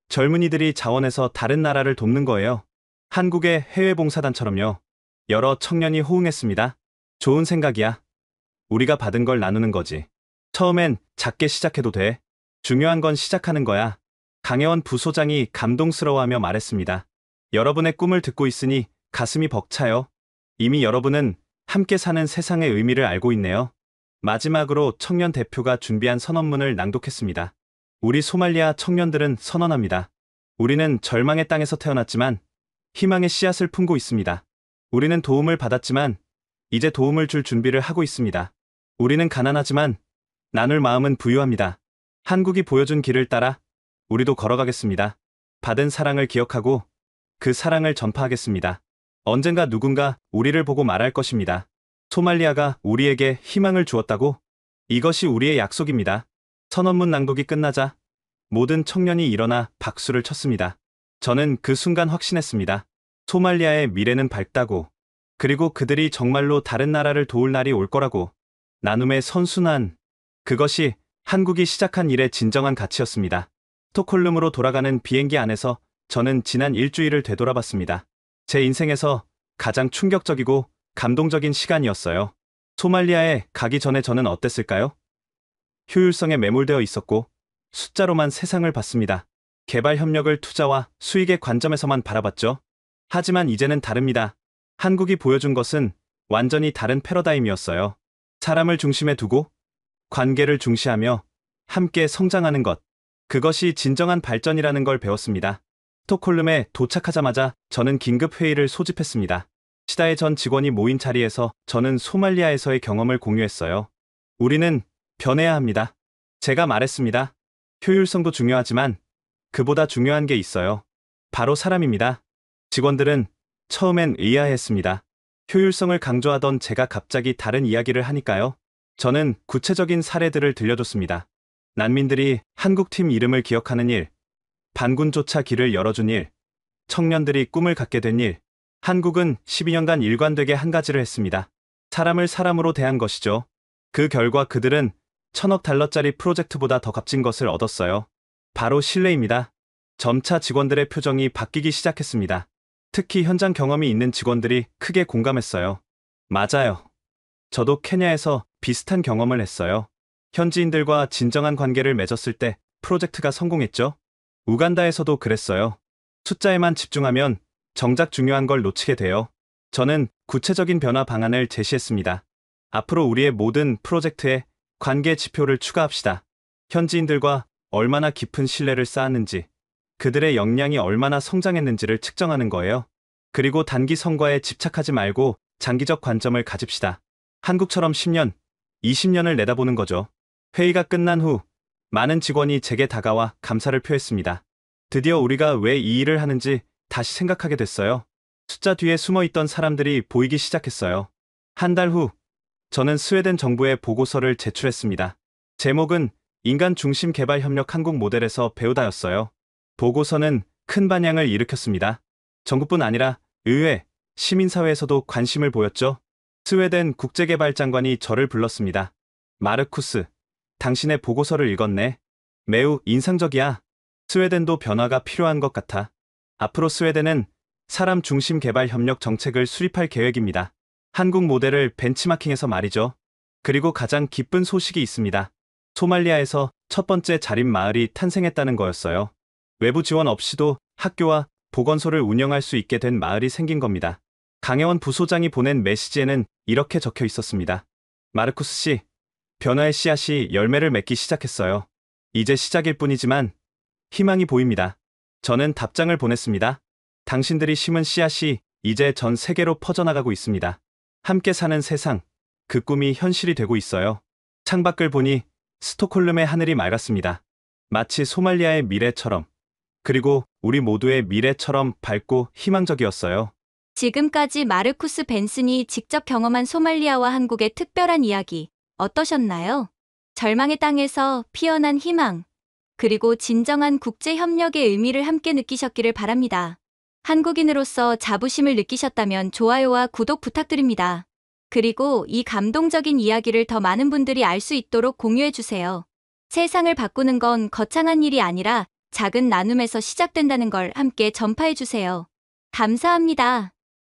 젊은이들이 자원해서 다른 나라를 돕는 거예요. 한국의 해외봉사단처럼요. 여러 청년이 호응했습니다. 좋은 생각이야. 우리가 받은 걸 나누는 거지. 처음엔 작게 시작해도 돼. 중요한 건 시작하는 거야. 강혜원 부소장이 감동스러워하며 말했습니다. 여러분의 꿈을 듣고 있으니 가슴이 벅차요. 이미 여러분은 함께 사는 세상의 의미를 알고 있네요. 마지막으로 청년 대표가 준비한 선언문을 낭독했습니다. 우리 소말리아 청년들은 선언합니다. 우리는 절망의 땅에서 태어났지만 희망의 씨앗을 품고 있습니다. 우리는 도움을 받았지만 이제 도움을 줄 준비를 하고 있습니다. 우리는 가난하지만 나눌 마음은 부유합니다. 한국이 보여준 길을 따라 우리도 걸어가겠습니다. 받은 사랑을 기억하고 그 사랑을 전파하겠습니다. 언젠가 누군가 우리를 보고 말할 것입니다. 소말리아가 우리에게 희망을 주었다고? 이것이 우리의 약속입니다. 선언문 낭독이 끝나자 모든 청년이 일어나 박수를 쳤습니다. 저는 그 순간 확신했습니다. 소말리아의 미래는 밝다고, 그리고 그들이 정말로 다른 나라를 도울 날이 올 거라고. 나눔의 선순환, 그것이 한국이 시작한 일의 진정한 가치였습니다. 스톡홀름으로 돌아가는 비행기 안에서 저는 지난 일주일을 되돌아봤습니다. 제 인생에서 가장 충격적이고 감동적인 시간이었어요. 소말리아에 가기 전에 저는 어땠을까요? 효율성에 매몰되어 있었고 숫자로만 세상을 봤습니다. 개발 협력을 투자와 수익의 관점에서만 바라봤죠. 하지만 이제는 다릅니다. 한국이 보여준 것은 완전히 다른 패러다임이었어요. 사람을 중심에 두고 관계를 중시하며 함께 성장하는 것. 그것이 진정한 발전이라는 걸 배웠습니다. 스톡홀름에 도착하자마자 저는 긴급 회의를 소집했습니다. 시다의 전 직원이 모인 자리에서 저는 소말리아에서의 경험을 공유했어요. 우리는 변해야 합니다. 제가 말했습니다. 효율성도 중요하지만 그보다 중요한 게 있어요. 바로 사람입니다. 직원들은 처음엔 의아해했습니다. 효율성을 강조하던 제가 갑자기 다른 이야기를 하니까요. 저는 구체적인 사례들을 들려줬습니다. 난민들이 한국팀 이름을 기억하는 일, 반군조차 길을 열어준 일, 청년들이 꿈을 갖게 된 일. 한국은 12년간 일관되게 한 가지를 했습니다. 사람을 사람으로 대한 것이죠. 그 결과 그들은 1,000억 달러짜리 프로젝트보다 더 값진 것을 얻었어요. 바로 신뢰입니다. 점차 직원들의 표정이 바뀌기 시작했습니다. 특히 현장 경험이 있는 직원들이 크게 공감했어요. 맞아요. 저도 케냐에서 비슷한 경험을 했어요. 현지인들과 진정한 관계를 맺었을 때 프로젝트가 성공했죠. 우간다에서도 그랬어요. 숫자에만 집중하면 정작 중요한 걸 놓치게 돼요. 저는 구체적인 변화 방안을 제시했습니다. 앞으로 우리의 모든 프로젝트에 관계 지표를 추가합시다. 현지인들과 얼마나 깊은 신뢰를 쌓았는지, 그들의 역량이 얼마나 성장했는지를 측정하는 거예요. 그리고 단기 성과에 집착하지 말고 장기적 관점을 가집시다. 한국처럼 10년, 20년을 내다보는 거죠. 회의가 끝난 후 많은 직원이 제게 다가와 감사를 표했습니다. 드디어 우리가 왜 이 일을 하는지 다시 생각하게 됐어요. 숫자 뒤에 숨어있던 사람들이 보이기 시작했어요. 한 달 후, 저는 스웨덴 정부에 보고서를 제출했습니다. 제목은 인간 중심 개발 협력 한국 모델에서 배우다였어요. 보고서는 큰 반향을 일으켰습니다. 정부뿐 아니라 의회, 시민사회에서도 관심을 보였죠. 스웨덴 국제개발장관이 저를 불렀습니다. 마르쿠스, 당신의 보고서를 읽었네. 매우 인상적이야. 스웨덴도 변화가 필요한 것 같아. 앞으로 스웨덴은 사람 중심 개발 협력 정책을 수립할 계획입니다. 한국 모델을 벤치마킹해서 말이죠. 그리고 가장 기쁜 소식이 있습니다. 소말리아에서 첫 번째 자립 마을이 탄생했다는 거였어요. 외부 지원 없이도 학교와 보건소를 운영할 수 있게 된 마을이 생긴 겁니다. 강혜원 부소장이 보낸 메시지에는 이렇게 적혀 있었습니다. 마르쿠스 씨, 변화의 씨앗이 열매를 맺기 시작했어요. 이제 시작일 뿐이지만 희망이 보입니다. 저는 답장을 보냈습니다. 당신들이 심은 씨앗이 이제 전 세계로 퍼져나가고 있습니다. 함께 사는 세상, 그 꿈이 현실이 되고 있어요. 창밖을 보니 스톡홀름의 하늘이 맑았습니다. 마치 소말리아의 미래처럼, 그리고 우리 모두의 미래처럼 밝고 희망적이었어요. 지금까지 마르쿠스 벤슨이 직접 경험한 소말리아와 한국의 특별한 이야기 어떠셨나요? 절망의 땅에서 피어난 희망, 그리고 진정한 국제 협력의 의미를 함께 느끼셨기를 바랍니다. 한국인으로서 자부심을 느끼셨다면 좋아요와 구독 부탁드립니다. 그리고 이 감동적인 이야기를 더 많은 분들이 알 수 있도록 공유해주세요. 세상을 바꾸는 건 거창한 일이 아니라 작은 나눔에서 시작된다는 걸 함께 전파해주세요. 감사합니다.